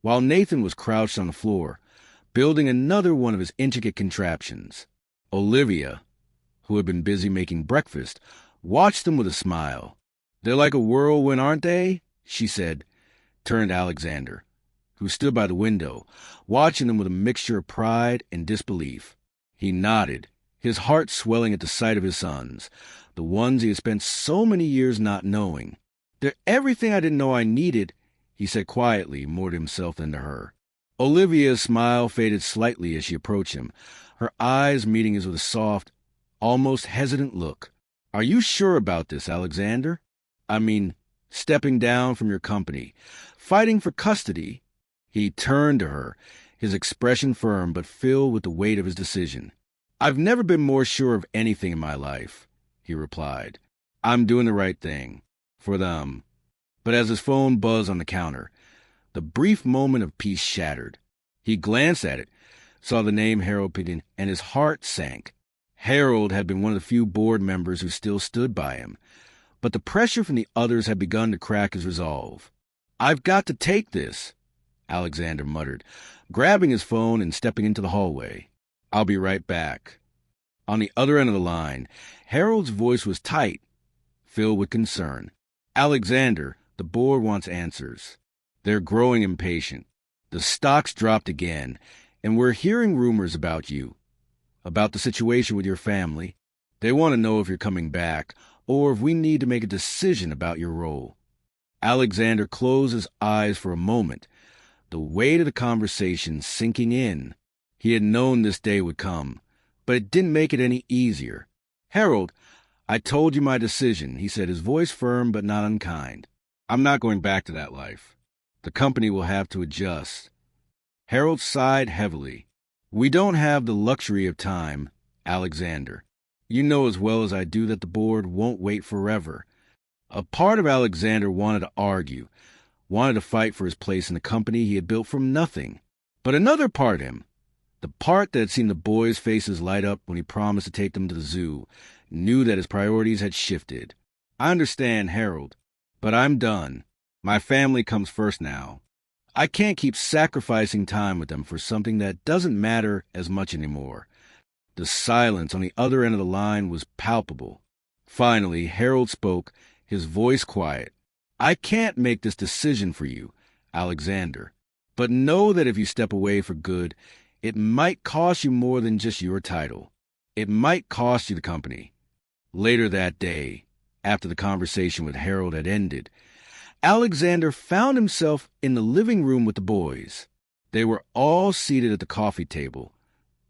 while Nathan was crouched on the floor, building another one of his intricate contraptions. Olivia, who had been busy making breakfast, watched them with a smile. "They're like a whirlwind, aren't they?" she said, turned to Alexander, who stood by the window, watching them with a mixture of pride and disbelief. He nodded, his heart swelling at the sight of his sons, the ones he had spent so many years not knowing. "They're everything I didn't know I needed," he said quietly, more to himself than to her. Olivia's smile faded slightly as she approached him, her eyes meeting his with a soft, almost hesitant look. "Are you sure about this, Alexander? I mean, stepping down from your company, fighting for custody?" He turned to her, his expression firm but filled with the weight of his decision. "I've never been more sure of anything in my life," he replied. "I'm doing the right thing. For them." But as his phone buzzed on the counter, the brief moment of peace shattered. He glanced at it, saw the name Harold Pittman, and his heart sank. Harold had been one of the few board members who still stood by him, but the pressure from the others had begun to crack his resolve. "I've got to take this," Alexander muttered, grabbing his phone and stepping into the hallway. "I'll be right back." On the other end of the line, Harold's voice was tight, filled with concern. "Alexander, the board wants answers. They're growing impatient. The stock's dropped again, and we're hearing rumors about you, about the situation with your family. They want to know if you're coming back, or if we need to make a decision about your role." Alexander closed his eyes for a moment, the weight of the conversation sinking in. He had known this day would come, but it didn't make it any easier. "Harold, I told you my decision," he said, his voice firm but not unkind. "I'm not going back to that life. The company will have to adjust." Harold sighed heavily. "We don't have the luxury of time, Alexander. You know as well as I do that the board won't wait forever." A part of Alexander wanted to argue, wanted to fight for his place in the company he had built from nothing. But another part of him, the part that had seen the boys' faces light up when he promised to take them to the zoo, knew that his priorities had shifted. "I understand, Harold, but I'm done. My family comes first now. I can't keep sacrificing time with them for something that doesn't matter as much anymore." The silence on the other end of the line was palpable. Finally, Harold spoke, his voice quiet. "I can't make this decision for you, Alexander, but know that if you step away for good, it might cost you more than just your title. It might cost you the company." Later that day, after the conversation with Harold had ended, Alexander found himself in the living room with the boys. They were all seated at the coffee table,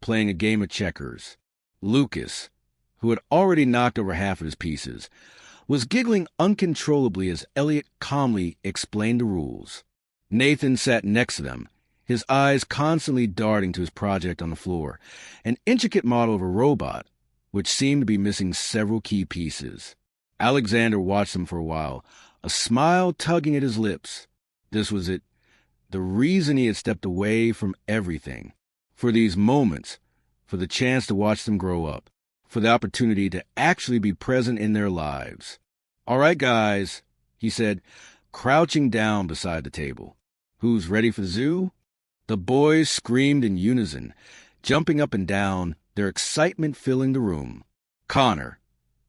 playing a game of checkers. Lucas, who had already knocked over half of his pieces, was giggling uncontrollably as Elliot calmly explained the rules. Nathan sat next to them, his eyes constantly darting to his project on the floor, an intricate model of a robot, which seemed to be missing several key pieces. Alexander watched them for a while, a smile tugging at his lips. This was it, the reason he had stepped away from everything. For these moments, for the chance to watch them grow up, for the opportunity to actually be present in their lives. "All right, guys," he said, crouching down beside the table. "Who's ready for the zoo?" The boys screamed in unison, jumping up and down, their excitement filling the room. Connor,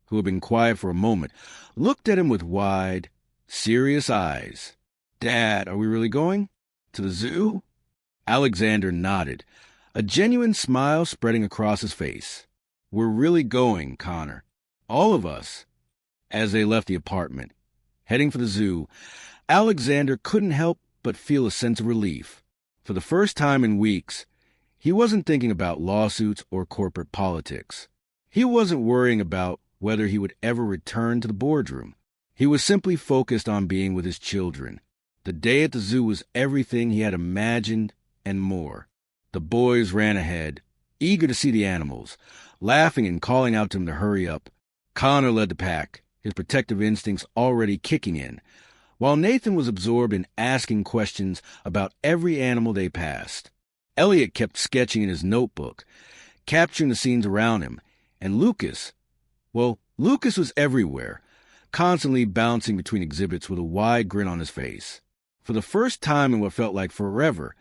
who had been quiet for a moment, looked at him with wide, serious eyes. "Dad, are we really going? To the zoo?" Alexander nodded, a genuine smile spreading across his face. "We're really going, Connor. All of us." As they left the apartment, heading for the zoo, Alexander couldn't help but feel a sense of relief. For the first time in weeks, he wasn't thinking about lawsuits or corporate politics. He wasn't worrying about whether he would ever return to the boardroom. He was simply focused on being with his children. The day at the zoo was everything he had imagined and more. The boys ran ahead, eager to see the animals, laughing and calling out to him to hurry up. Connor led the pack, his protective instincts already kicking in, while Nathan was absorbed in asking questions about every animal they passed. Elliot kept sketching in his notebook, capturing the scenes around him, and Lucas was everywhere, constantly bouncing between exhibits with a wide grin on his face. For the first time in what felt like forever,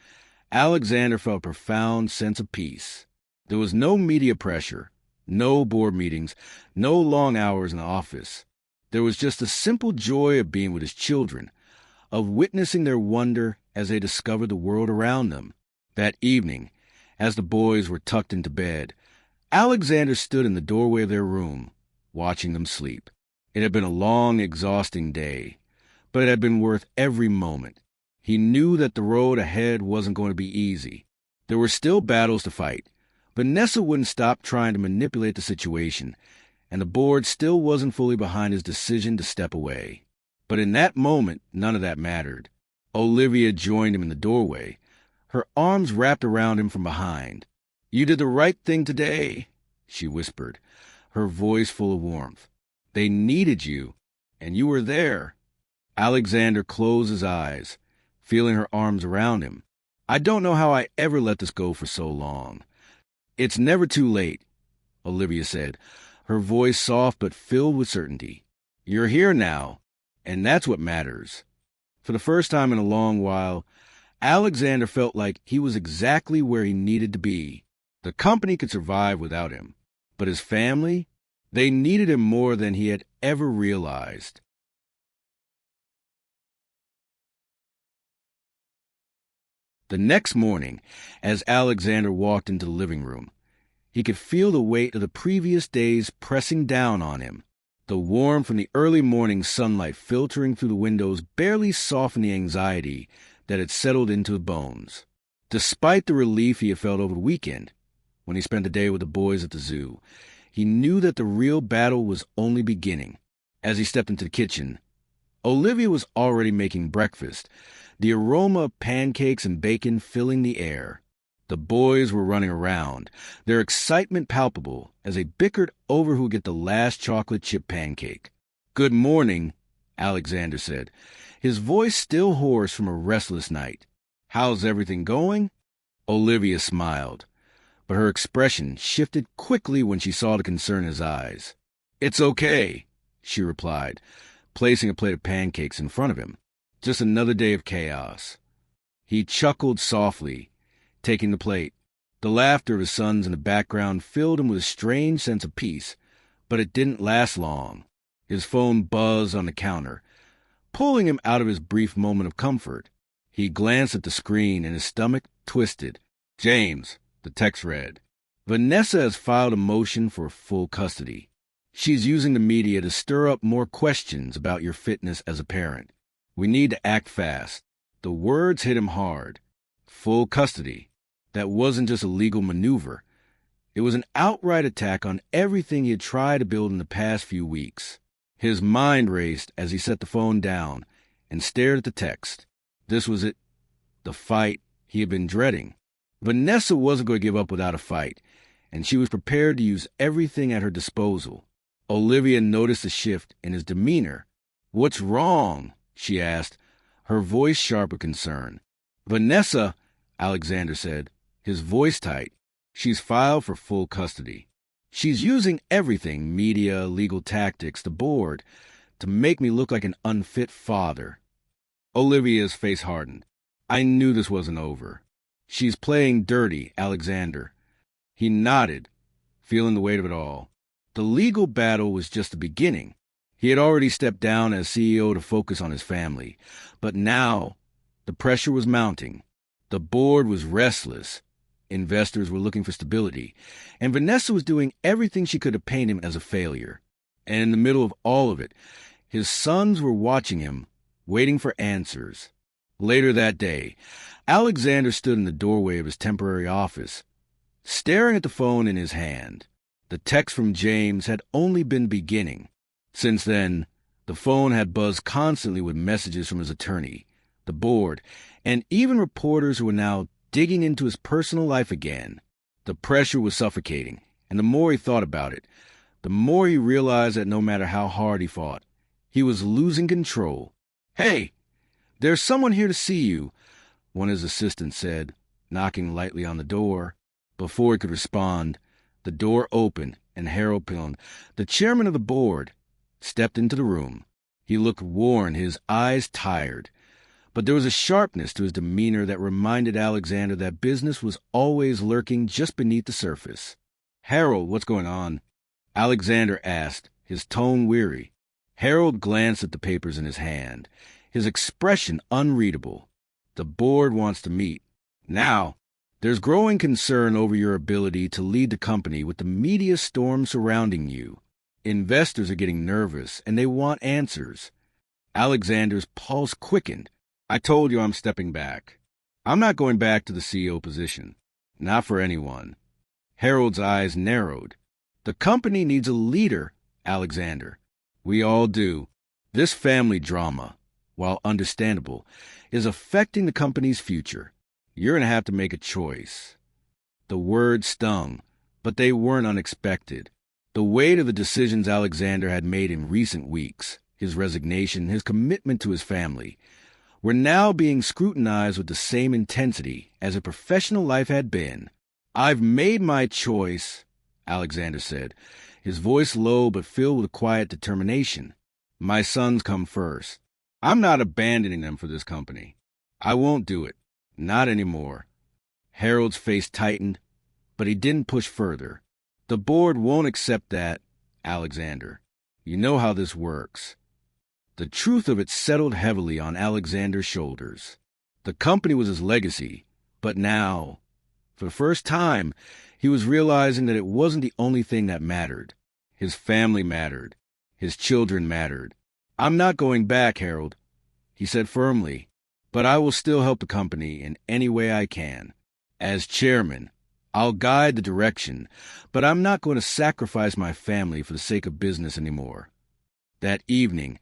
Alexander felt a profound sense of peace. There was no media pressure, no board meetings, no long hours in the office. There was just the simple joy of being with his children, of witnessing their wonder as they discovered the world around them. That evening, as the boys were tucked into bed, Alexander stood in the doorway of their room, watching them sleep. It had been a long, exhausting day, but it had been worth every moment. He knew that the road ahead wasn't going to be easy. There were still battles to fight. Vanessa wouldn't stop trying to manipulate the situation, and the board still wasn't fully behind his decision to step away. But in that moment, none of that mattered. Olivia joined him in the doorway, her arms wrapped around him from behind. "You did the right thing today," she whispered, her voice full of warmth. "They needed you, and you were there." Alexander closed his eyes, feeling her arms around him. "I don't know how I ever let this go for so long." "It's never too late," Olivia said, her voice soft but filled with certainty. "You're here now, and that's what matters." For the first time in a long while, Alexander felt like he was exactly where he needed to be. The company could survive without him, but his family, they needed him more than he had ever realized. The next morning, as Alexander walked into the living room, he could feel the weight of the previous days pressing down on him. The warmth from the early morning sunlight filtering through the windows barely softened the anxiety that had settled into his bones. Despite the relief he had felt over the weekend, when he spent the day with the boys at the zoo, he knew that the real battle was only beginning. As he stepped into the kitchen, Olivia was already making breakfast, the aroma of pancakes and bacon filling the air. The boys were running around, their excitement palpable as they bickered over who would get the last chocolate chip pancake. "Good morning," Alexander said, his voice still hoarse from a restless night. "How's everything going?" Olivia smiled, but her expression shifted quickly when she saw the concern in his eyes. "It's okay," she replied, placing a plate of pancakes in front of him. "Just another day of chaos." He chuckled softly, taking the plate. The laughter of his sons in the background filled him with a strange sense of peace, but it didn't last long. His phone buzzed on the counter, pulling him out of his brief moment of comfort. He glanced at the screen and his stomach twisted. "James," the text read, "Vanessa has filed a motion for full custody. She's using the media to stir up more questions about your fitness as a parent. We need to act fast." The words hit him hard. Full custody. That wasn't just a legal maneuver. It was an outright attack on everything he had tried to build in the past few weeks. His mind raced as he set the phone down and stared at the text. This was it. the fight he had been dreading. Vanessa wasn't going to give up without a fight, and she was prepared to use everything at her disposal. Olivia noticed a shift in his demeanor. "What's wrong?" she asked, her voice sharp with concern. "Vanessa," Alexander said, his voice tight. "She's filed for full custody. She's using everything, media, legal tactics, the board, to make me look like an unfit father." Olivia's face hardened. "I knew this wasn't over." "She's playing dirty, Alexander." He nodded, feeling the weight of it all. The legal battle was just the beginning. He had already stepped down as CEO to focus on his family, but now the pressure was mounting. The board was restless. Investors were looking for stability, and Vanessa was doing everything she could to paint him as a failure. And in the middle of all of it, his sons were watching him, waiting for answers. Later that day, Alexander stood in the doorway of his temporary office, staring at the phone in his hand. The text from James had only been beginning. Since then, the phone had buzzed constantly with messages from his attorney, the board, and even reporters who were now digging into his personal life again. The pressure was suffocating, and the more he thought about it, the more he realized that no matter how hard he fought, he was losing control. "Hey, there's someone here to see you," one of his assistants said, knocking lightly on the door. Before he could respond, the door opened, and Harold Pillen, the chairman of the board, stepped into the room. He looked worn, his eyes tired, but there was a sharpness to his demeanor that reminded Alexander that business was always lurking just beneath the surface. "Harold, what's going on?" Alexander asked, his tone weary. Harold glanced at the papers in his hand, his expression unreadable. "The board wants to meet. Now, there's growing concern over your ability to lead the company with the media storm surrounding you. Investors are getting nervous, and they want answers." Alexander's pulse quickened. "I told you I'm stepping back. I'm not going back to the CEO position. Not for anyone." Harold's eyes narrowed. "The company needs a leader, Alexander. We all do. This family drama, while understandable, is affecting the company's future. You're going to have to make a choice." The words stung, but they weren't unexpected. The weight of the decisions Alexander had made in recent weeks, his resignation, his commitment to his family, were now being scrutinized with the same intensity as a professional life had been. "I've made my choice," Alexander said, his voice low but filled with quiet determination. "My sons come first. I'm not abandoning them for this company. I won't do it. Not anymore." Harold's face tightened, but he didn't push further. "The board won't accept that, Alexander. You know how this works." The truth of it settled heavily on Alexander's shoulders. The company was his legacy, but now, for the first time, he was realizing that it wasn't the only thing that mattered. His family mattered. His children mattered. "I'm not going back, Harold," he said firmly, "but I will still help the company in any way I can. As chairman, I'll guide the direction, but I'm not going to sacrifice my family for the sake of business anymore." That evening,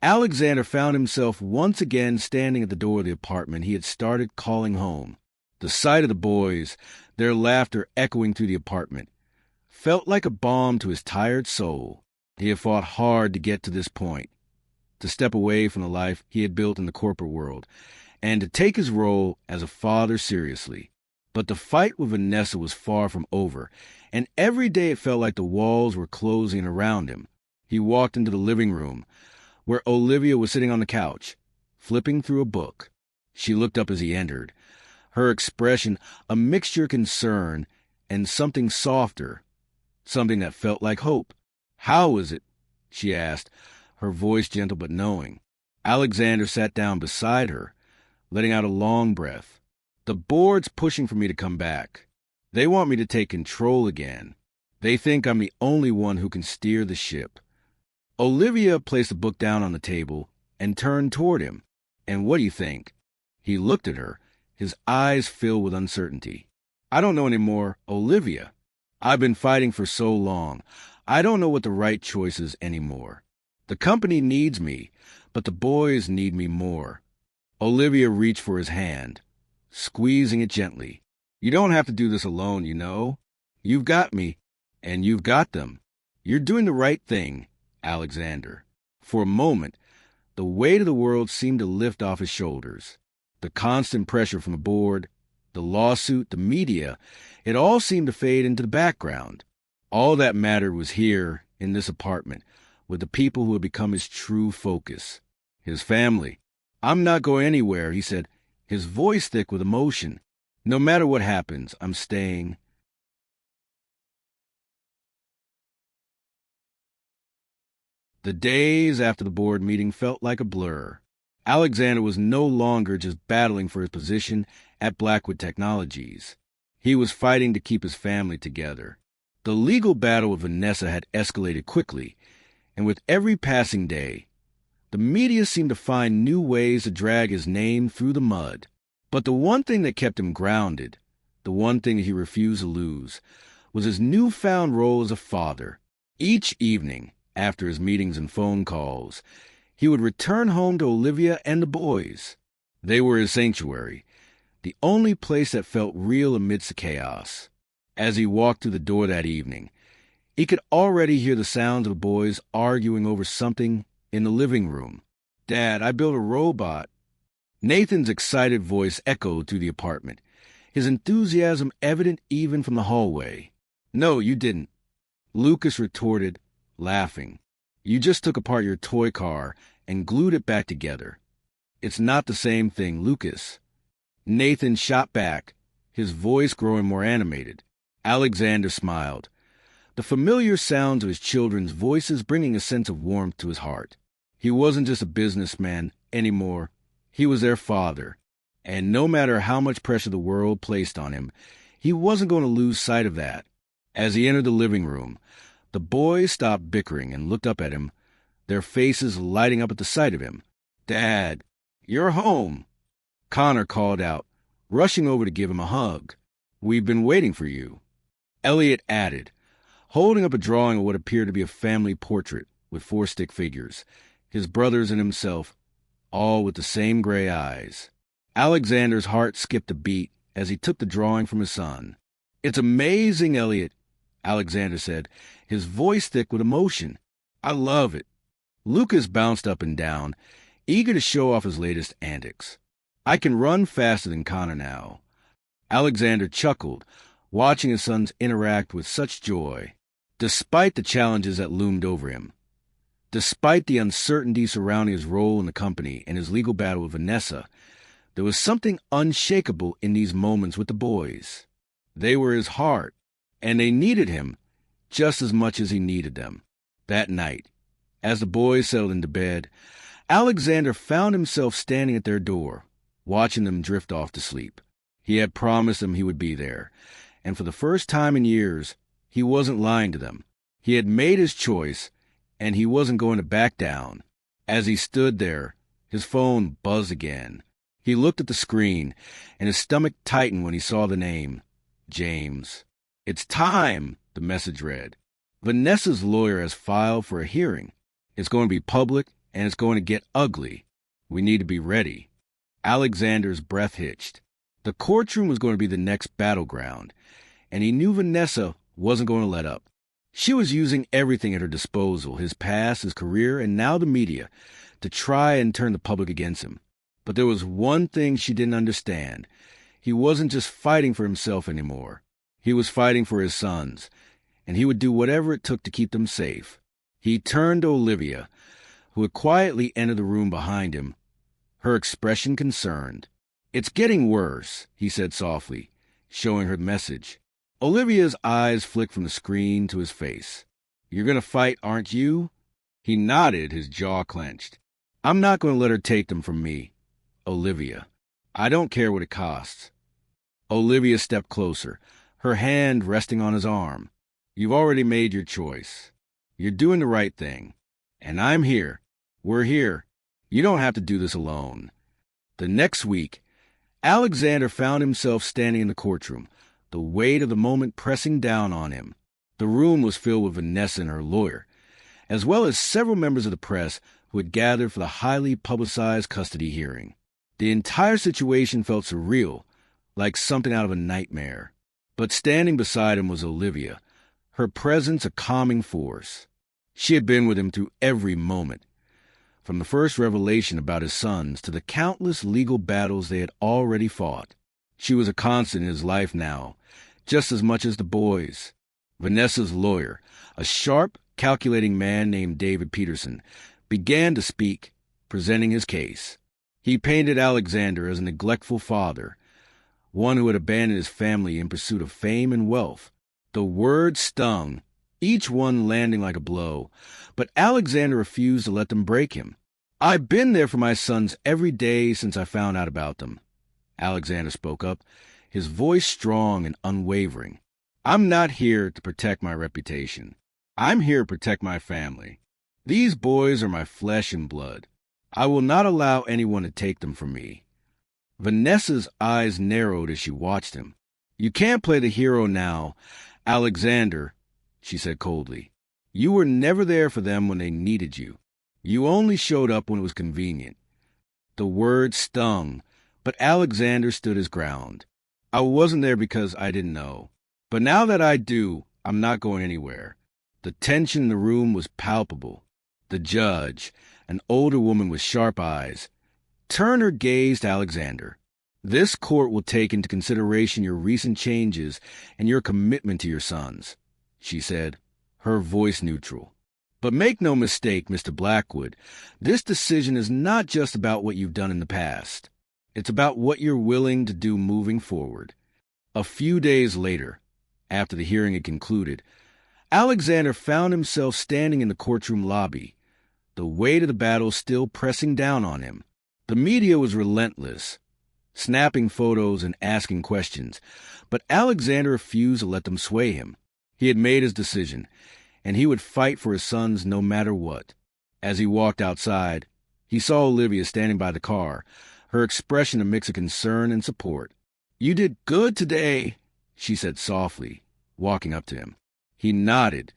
Alexander found himself once again standing at the door of the apartment he had started calling home. The sight of the boys, their laughter echoing through the apartment, felt like a balm to his tired soul. He had fought hard to get to this point, to step away from the life he had built in the corporate world, and to take his role as a father seriously. But the fight with Vanessa was far from over, and every day it felt like the walls were closing around him. He walked into the living room, where Olivia was sitting on the couch, flipping through a book. She looked up as he entered, her expression a mixture of concern and something softer, something that felt like hope. "How is it?" she asked, her voice gentle but knowing. Alexander sat down beside her, letting out a long breath. "The board's pushing for me to come back. They want me to take control again. They think I'm the only one who can steer the ship." Olivia placed the book down on the table and turned toward him. "And what do you think?" He looked at her, his eyes filled with uncertainty. "I don't know anymore, Olivia. I've been fighting for so long. I don't know what the right choice is anymore. The company needs me, but the boys need me more." Olivia reached for his hand, squeezing it gently. "You don't have to do this alone, you know. You've got me, and you've got them. You're doing the right thing, Alexander." For a moment, the weight of the world seemed to lift off his shoulders. The constant pressure from the board, the lawsuit, the media, it all seemed to fade into the background. All that mattered was here, in this apartment, with the people who had become his true focus. His family. "I'm not going anywhere," he said, his voice thick with emotion. "No matter what happens, I'm staying." The days after the board meeting felt like a blur. Alexander was no longer just battling for his position at Blackwood Technologies. He was fighting to keep his family together. The legal battle with Vanessa had escalated quickly, and with every passing day, the media seemed to find new ways to drag his name through the mud. But the one thing that kept him grounded, the one thing he refused to lose, was his newfound role as a father. Each evening, after his meetings and phone calls, he would return home to Olivia and the boys. They were his sanctuary, the only place that felt real amidst the chaos. As he walked through the door that evening, he could already hear the sounds of the boys arguing over something in the living room. "Dad, I built a robot." Nathan's excited voice echoed through the apartment, his enthusiasm evident even from the hallway. "No, you didn't," Lucas retorted, laughing. "You just took apart your toy car and glued it back together." "It's not the same thing, Lucas." Nathan shot back, his voice growing more animated. Alexander smiled, the familiar sounds of his children's voices bringing a sense of warmth to his heart. He wasn't just a businessman anymore. He was their father, and no matter how much pressure the world placed on him, he wasn't going to lose sight of that. As he entered the living room, the boys stopped bickering and looked up at him, their faces lighting up at the sight of him. "Dad, you're home," Connor called out, rushing over to give him a hug. "We've been waiting for you." Elliot added, holding up a drawing of what appeared to be a family portrait with 4 stick figures, his brothers and himself, all with the same gray eyes. Alexander's heart skipped a beat as he took the drawing from his son. "It's amazing, Elliot," Alexander said, his voice thick with emotion. "I love it." Lucas bounced up and down, eager to show off his latest antics. "I can run faster than Connor now." Alexander chuckled, watching his sons interact with such joy. Despite the challenges that loomed over him, despite the uncertainty surrounding his role in the company and his legal battle with Vanessa, there was something unshakable in these moments with the boys. They were his heart, and they needed him just as much as he needed them. That night, as the boys settled into bed, Alexander found himself standing at their door, watching them drift off to sleep. He had promised them he would be there, and for the first time in years, he wasn't lying to them. He had made his choice, and he wasn't going to back down. As he stood there, his phone buzzed again. He looked at the screen, and his stomach tightened when he saw the name, James. "It's time," the message read. "Vanessa's lawyer has filed for a hearing. It's going to be public, and it's going to get ugly. We need to be ready." Alexander's breath hitched. The courtroom was going to be the next battleground, and he knew Vanessa wasn't going to let up. She was using everything at her disposal, his past, his career, and now the media, to try and turn the public against him. But there was one thing she didn't understand. He wasn't just fighting for himself anymore. He was fighting for his sons, and he would do whatever it took to keep them safe. He turned to Olivia, who had quietly entered the room behind him, her expression concerned. "It's getting worse," he said softly, showing her the message. Olivia's eyes flicked from the screen to his face. "You're going to fight, aren't you?" He nodded, his jaw clenched. "I'm not going to let her take them from me, Olivia. I don't care what it costs." Olivia stepped closer, her hand resting on his arm. "You've already made your choice. You're doing the right thing. And I'm here. We're here. You don't have to do this alone." The next week, Alexander found himself standing in the courtroom, the weight of the moment pressing down on him. The room was filled with Vanessa and her lawyer, as well as several members of the press who had gathered for the highly publicized custody hearing. The entire situation felt surreal, like something out of a nightmare. But standing beside him was Olivia, her presence a calming force. She had been with him through every moment, from the first revelation about his sons to the countless legal battles they had already fought. She was a constant in his life now, just as much as the boys. Vanessa's lawyer, a sharp, calculating man named David Peterson, began to speak, presenting his case. He painted Alexander as a neglectful father, one who had abandoned his family in pursuit of fame and wealth. The words stung, each one landing like a blow, but Alexander refused to let them break him. "I've been there for my sons every day since I found out about them," Alexander spoke up, his voice strong and unwavering. "I'm not here to protect my reputation. I'm here to protect my family. These boys are my flesh and blood. I will not allow anyone to take them from me." Vanessa's eyes narrowed as she watched him. "You can't play the hero now, Alexander," she said coldly. "You were never there for them when they needed you. You only showed up when it was convenient." The words stung, but Alexander stood his ground. "I wasn't there because I didn't know. But now that I do, I'm not going anywhere." The tension in the room was palpable. The judge, an older woman with sharp eyes, turned her gaze to Alexander. "This court will take into consideration your recent changes and your commitment to your sons," she said, her voice neutral. "But make no mistake, Mr. Blackwood, this decision is not just about what you've done in the past. It's about what you're willing to do moving forward." A few days later, after the hearing had concluded, Alexander found himself standing in the courtroom lobby, the weight of the battle still pressing down on him. The media was relentless, snapping photos and asking questions, but Alexander refused to let them sway him. He had made his decision, and he would fight for his sons no matter what. As he walked outside, he saw Olivia standing by the car, her expression a mix of concern and support. "You did good today," she said softly, walking up to him. He nodded,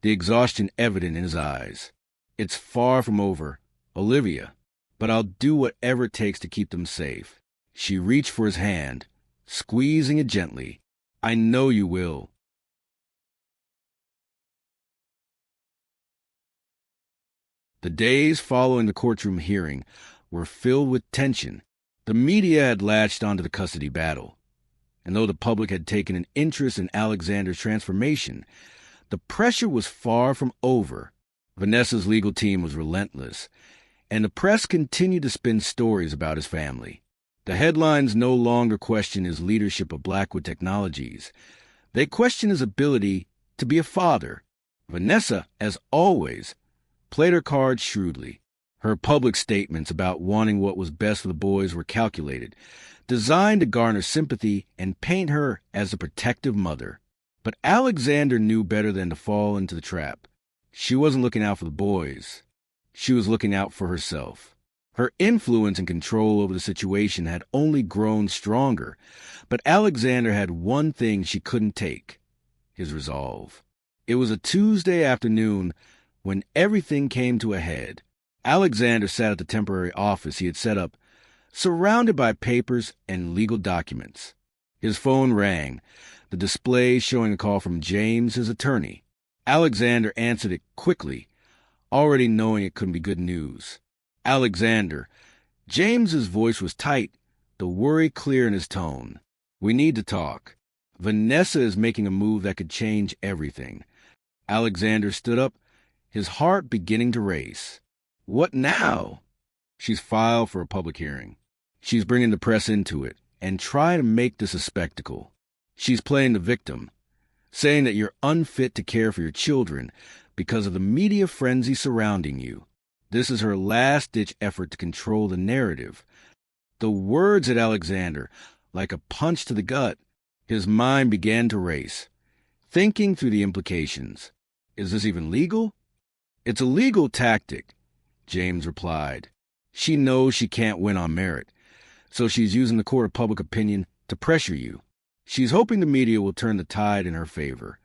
the exhaustion evident in his eyes. "It's far from over, Olivia, but I'll do whatever it takes to keep them safe." She reached for his hand, squeezing it gently. "I know you will." The days following the courtroom hearing were filled with tension. The media had latched onto the custody battle, and though the public had taken an interest in Alexander's transformation, the pressure was far from over. Vanessa's legal team was relentless, and the press continued to spin stories about his family. The headlines no longer questioned his leadership of Blackwood Technologies. They questioned his ability to be a father. Vanessa, as always, played her cards shrewdly. Her public statements about wanting what was best for the boys were calculated, designed to garner sympathy and paint her as a protective mother. But Alexander knew better than to fall into the trap. She wasn't looking out for the boys. She was looking out for herself. Her influence and control over the situation had only grown stronger, but Alexander had one thing she couldn't take: his resolve. It was a Tuesday afternoon when everything came to a head. Alexander sat at the temporary office he had set up, surrounded by papers and legal documents. His phone rang, the display showing a call from James, his attorney. Alexander answered it quickly, already knowing it couldn't be good news. "Alexander." James's voice was tight, the worry clear in his tone. "We need to talk. Vanessa is making a move that could change everything." Alexander stood up, his heart beginning to race. "What now?" "She's filed for a public hearing. She's bringing the press into it and trying to make this a spectacle. She's playing the victim, saying that you're unfit to care for your children because of the media frenzy surrounding you. This is her last-ditch effort to control the narrative." The words hit Alexander like a punch to the gut. His mind began to race, thinking through the implications. Is this even legal? "It's a legal tactic," James replied. "She knows she can't win on merit, so she's using the court of public opinion to pressure you. She's hoping the media will turn the tide in her favor."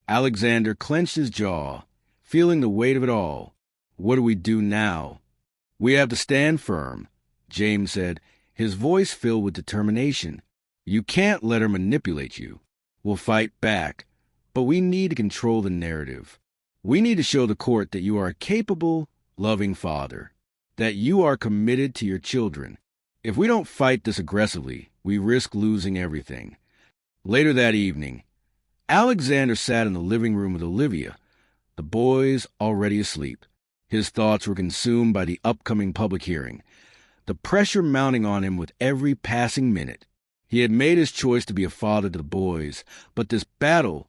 Alexander clenched his jaw, feeling the weight of it all. "What do we do now?" "We have to stand firm," James said, his voice filled with determination. You can't let her manipulate you. We'll fight back, but we need to control the narrative. We need to show the court that you are a capable, loving father, that you are committed to your children. If we don't fight this aggressively, we risk losing everything. Later that evening, Alexander sat in the living room with Olivia, the boys already asleep. His thoughts were consumed by the upcoming public hearing, the pressure mounting on him with every passing minute. He had made his choice to be a father to the boys, but this battle,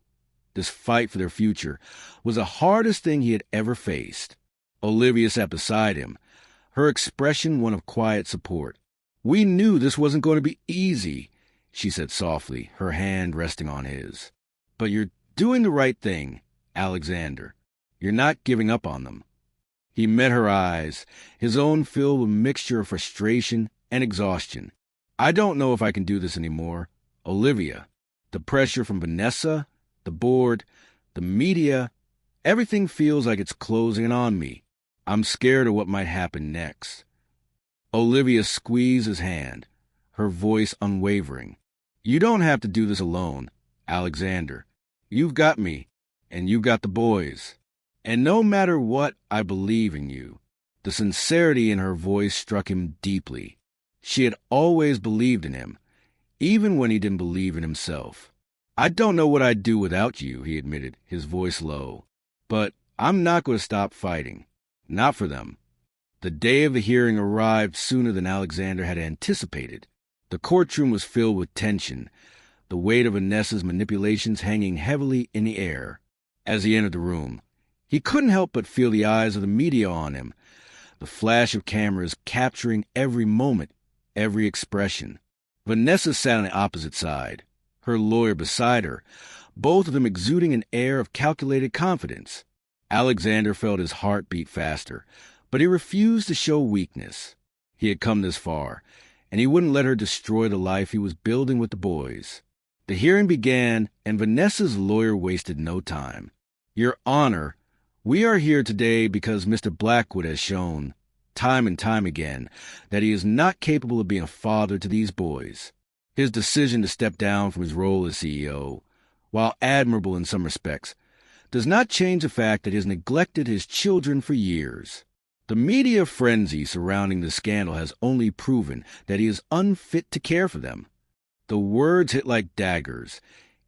this fight for their future, was the hardest thing he had ever faced. Olivia sat beside him, her expression one of quiet support. "We knew this wasn't going to be easy," she said softly, her hand resting on his. "But you're doing the right thing, Alexander. You're not giving up on them." He met her eyes, his own filled with a mixture of frustration and exhaustion. "I don't know if I can do this anymore. Olivia, the pressure from Vanessa, the board, the media, everything feels like it's closing in on me. I'm scared of what might happen next." Olivia squeezed his hand, her voice unwavering. "You don't have to do this alone, Alexander. You've got me, and you've got the boys. And no matter what, I believe in you." The sincerity in her voice struck him deeply. She had always believed in him, even when he didn't believe in himself. "I don't know what I'd do without you," he admitted, his voice low. "But I'm not going to stop fighting. Not for them." The day of the hearing arrived sooner than Alexander had anticipated. The courtroom was filled with tension, the weight of Vanessa's manipulations hanging heavily in the air. As he entered the room, he couldn't help but feel the eyes of the media on him, the flash of cameras capturing every moment, every expression. Vanessa sat on the opposite side, her lawyer beside her, both of them exuding an air of calculated confidence. Alexander felt his heart beat faster, but he refused to show weakness. He had come this far, and he wouldn't let her destroy the life he was building with the boys. The hearing began, and Vanessa's lawyer wasted no time. "Your Honor, we are here today because Mr. Blackwood has shown, time and time again, that he is not capable of being a father to these boys. His decision to step down from his role as CEO, while admirable in some respects, does not change the fact that he has neglected his children for years. The media frenzy surrounding the scandal has only proven that he is unfit to care for them." The words hit like daggers,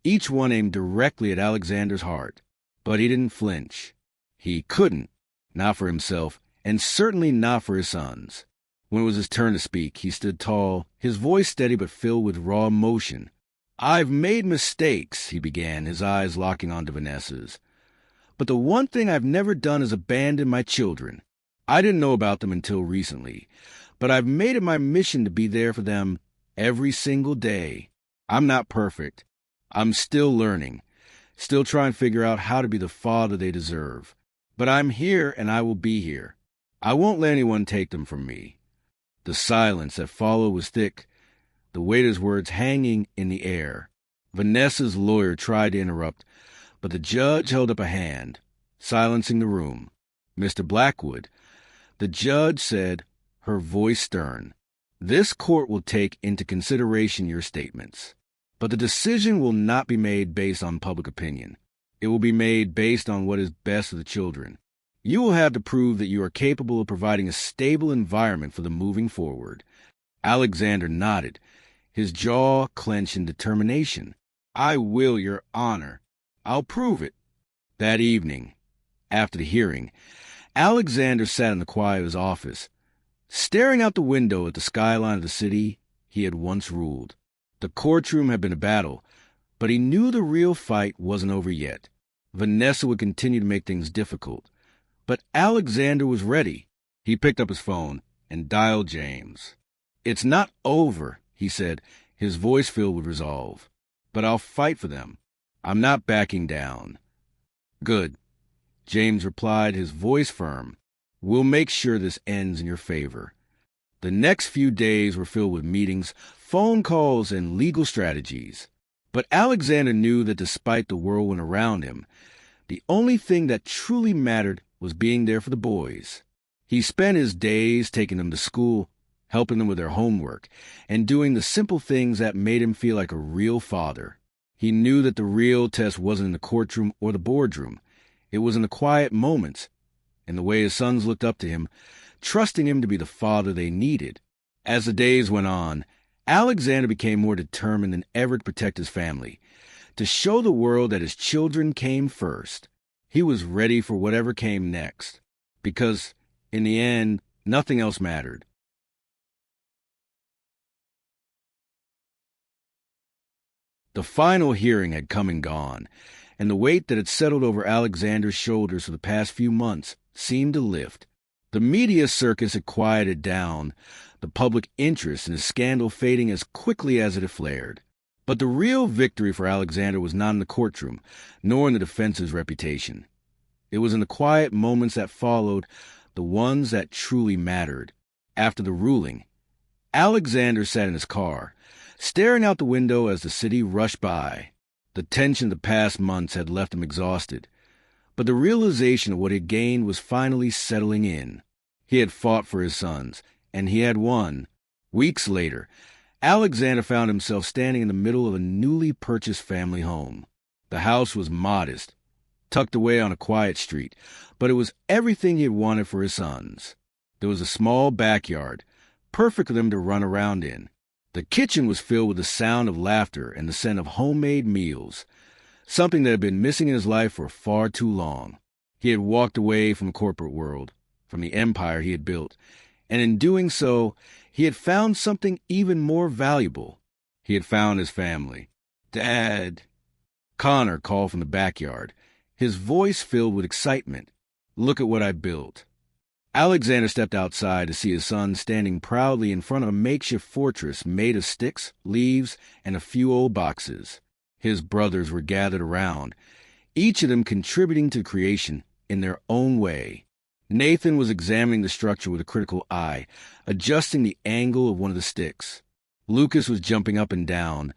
each one aimed directly at Alexander's heart. But he didn't flinch. He couldn't, not for himself, and certainly not for his sons. When it was his turn to speak, he stood tall, his voice steady but filled with raw emotion. "I've made mistakes," he began, his eyes locking onto Vanessa's. "But the one thing I've never done is abandon my children. I didn't know about them until recently, but I've made it my mission to be there for them every single day. I'm not perfect. I'm still learning, still trying to figure out how to be the father they deserve. But I'm here and I will be here. I won't let anyone take them from me." The silence that followed was thick, the weight of his words hanging in the air. Vanessa's lawyer tried to interrupt, but the judge held up a hand, silencing the room. "Mr. Blackwood," the judge said, her voice stern, "this court will take into consideration your statements. But the decision will not be made based on public opinion. It will be made based on what is best for the children. You will have to prove that you are capable of providing a stable environment for them moving forward." Alexander nodded, his jaw clenched in determination. "I will, Your Honor. I'll prove it." That evening, after the hearing, Alexander sat in the quiet of his office, staring out the window at the skyline of the city he had once ruled. The courtroom had been a battle, but he knew the real fight wasn't over yet. Vanessa would continue to make things difficult, but Alexander was ready. He picked up his phone and dialed James. "It's not over," he said, his voice filled with resolve. "But I'll fight for them. I'm not backing down." "Good," James replied, his voice firm. "We'll make sure this ends in your favor." The next few days were filled with meetings, phone calls, and legal strategies. But Alexander knew that despite the whirlwind around him, the only thing that truly mattered was being there for the boys. He spent his days taking them to school, helping them with their homework, and doing the simple things that made him feel like a real father. He knew that the real test wasn't in the courtroom or the boardroom. It was in the quiet moments, in the way his sons looked up to him, trusting him to be the father they needed. As the days went on, Alexander became more determined than ever to protect his family, to show the world that his children came first. He was ready for whatever came next, because, in the end, nothing else mattered. The final hearing had come and gone, and the weight that had settled over Alexander's shoulders for the past few months seemed to lift. The media circus had quieted down, the public interest in his scandal fading as quickly as it had flared. But the real victory for Alexander was not in the courtroom, nor in the defense's reputation. It was in the quiet moments that followed, the ones that truly mattered. After the ruling, Alexander sat in his car, staring out the window as the city rushed by. The tension of the past months had left him exhausted, but the realization of what he had gained was finally settling in. He had fought for his sons, and he had won. Weeks later, Alexander found himself standing in the middle of a newly purchased family home. The house was modest, tucked away on a quiet street, but it was everything he had wanted for his sons. There was a small backyard, perfect for them to run around in. The kitchen was filled with the sound of laughter and the scent of homemade meals, something that had been missing in his life for far too long. He had walked away from the corporate world, from the empire he had built, and in doing so, he had found something even more valuable. He had found his family. "Dad!" Connor called from the backyard, his voice filled with excitement. "Look at what I built." Alexander stepped outside to see his son standing proudly in front of a makeshift fortress made of sticks, leaves, and a few old boxes. His brothers were gathered around, each of them contributing to the creation in their own way. Nathan was examining the structure with a critical eye, adjusting the angle of one of the sticks. Lucas was jumping up and down,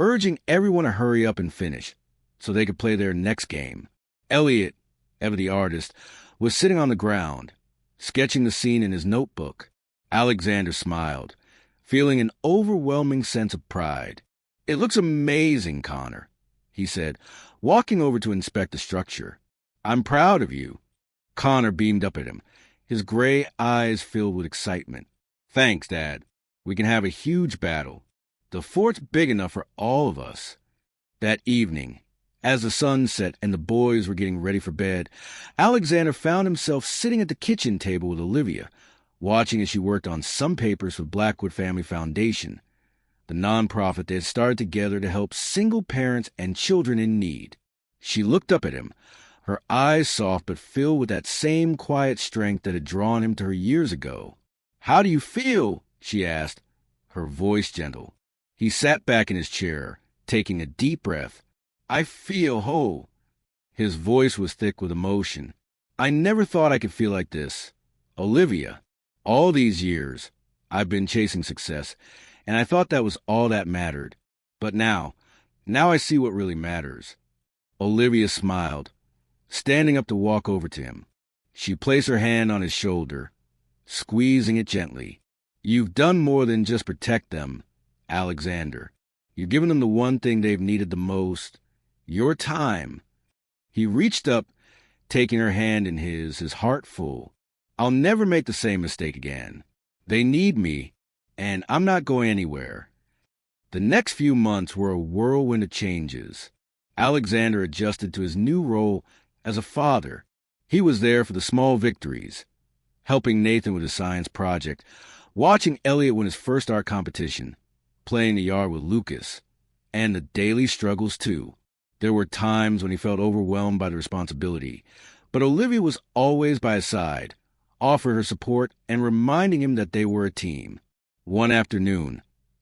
urging everyone to hurry up and finish, so they could play their next game. Elliot, ever the artist, was sitting on the ground, sketching the scene in his notebook. Alexander smiled, feeling an overwhelming sense of pride. "It looks amazing, Connor," he said, walking over to inspect the structure. "I'm proud of you." Connor beamed up at him, his gray eyes filled with excitement. "Thanks, Dad. We can have a huge battle. The fort's big enough for all of us." That evening, as the sun set and the boys were getting ready for bed, Alexander found himself sitting at the kitchen table with Olivia, watching as she worked on some papers for Blackwood Family Foundation, the nonprofit they had started together to help single parents and children in need. She looked up at him, her eyes soft but filled with that same quiet strength that had drawn him to her years ago. "How do you feel?" she asked, her voice gentle. He sat back in his chair, taking a deep breath. "I feel whole." His voice was thick with emotion. "I never thought I could feel like this. Olivia, all these years, I've been chasing success, and I thought that was all that mattered. But now I see what really matters." Olivia smiled, standing up to walk over to him. She placed her hand on his shoulder, squeezing it gently. "You've done more than just protect them, Alexander. You've given them the one thing they've needed the most, your time." He reached up, taking her hand in his heart full. "I'll never make the same mistake again. They need me, and I'm not going anywhere." The next few months were a whirlwind of changes. Alexander adjusted to his new role as a father. He was there for the small victories, helping Nathan with his science project, watching Elliot win his first art competition, playing the yard with Lucas, and the daily struggles too. There were times when he felt overwhelmed by the responsibility, but Olivia was always by his side, offering her support and reminding him that they were a team. One afternoon,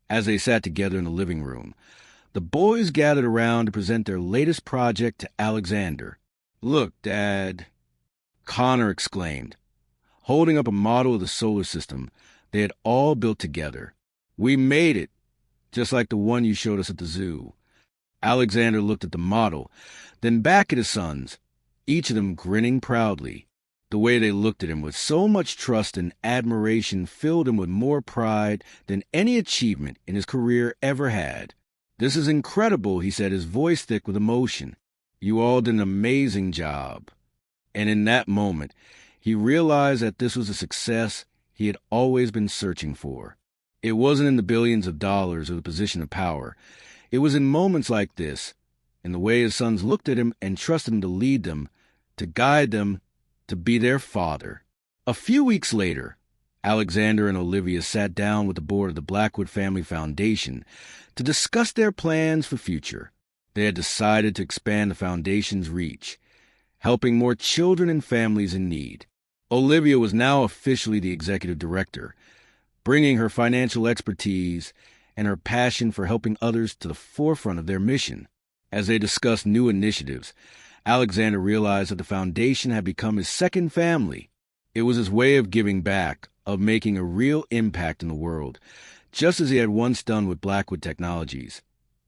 as they sat together in the living room, the boys gathered around to present their latest project to Alexander. "Look, Dad," Connor exclaimed, holding up a model of the solar system they had all built together. "We made it, just like the one you showed us at the zoo." Alexander looked at the model, then back at his sons, each of them grinning proudly. The way they looked at him with so much trust and admiration filled him with more pride than any achievement in his career ever had. "This is incredible," he said, his voice thick with emotion. "You all did an amazing job." And in that moment, he realized that this was a success he had always been searching for. It wasn't in the billions of dollars or the position of power. It was in moments like this, in the way his sons looked at him and trusted him to lead them, to guide them, to be their father. A few weeks later, Alexander and Olivia sat down with the board of the Blackwood Family Foundation to discuss their plans for the future. They had decided to expand the foundation's reach, helping more children and families in need. Olivia was now officially the executive director, bringing her financial expertise and her passion for helping others to the forefront of their mission. As they discussed new initiatives, Alexander realized that the foundation had become his second family. It was his way of giving back, of making a real impact in the world, just as he had once done with Blackwood Technologies.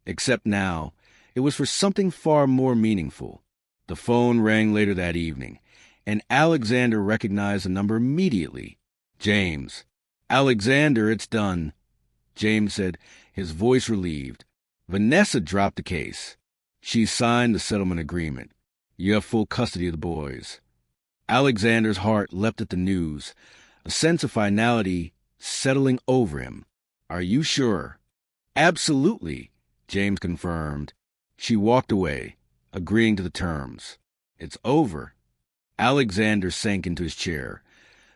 Except now, it was for something far more meaningful. The phone rang later that evening, and Alexander recognized the number immediately. "James." "Alexander, it's done," James said, his voice relieved. "Vanessa dropped the case. She signed the settlement agreement. You have full custody of the boys." Alexander's heart leapt at the news, a sense of finality settling over him. "Are you sure?" "Absolutely," James confirmed. She walked away, agreeing to the terms. "It's over." Alexander sank into his chair,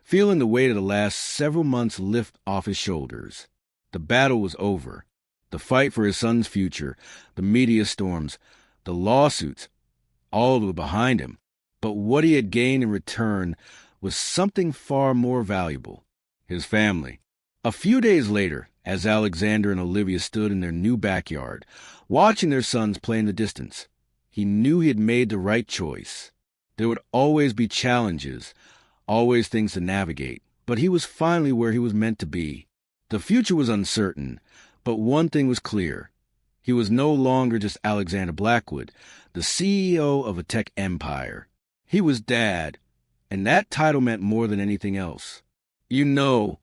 feeling the weight of the last several months lift off his shoulders. The battle was over. The fight for his son's future, the media storms, the lawsuits, all were behind him. But what he had gained in return was something far more valuable: his family. A few days later, as Alexander and Olivia stood in their new backyard, watching their sons play in the distance, he knew he had made the right choice. There would always be challenges, always things to navigate, but he was finally where he was meant to be. The future was uncertain, but one thing was clear. He was no longer just Alexander Blackwood, the CEO of a tech empire. He was Dad, and that title meant more than anything else. "You know,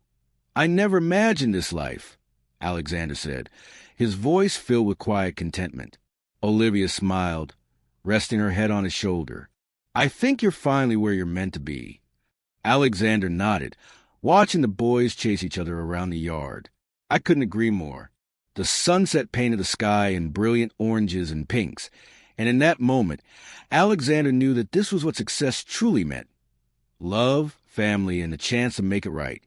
I never imagined this life," Alexander said, his voice filled with quiet contentment. Olivia smiled, resting her head on his shoulder. "I think you're finally where you're meant to be." Alexander nodded, watching the boys chase each other around the yard. "I couldn't agree more." The sunset painted the sky in brilliant oranges and pinks, and in that moment, Alexander knew that this was what success truly meant: love, family, and the chance to make it right.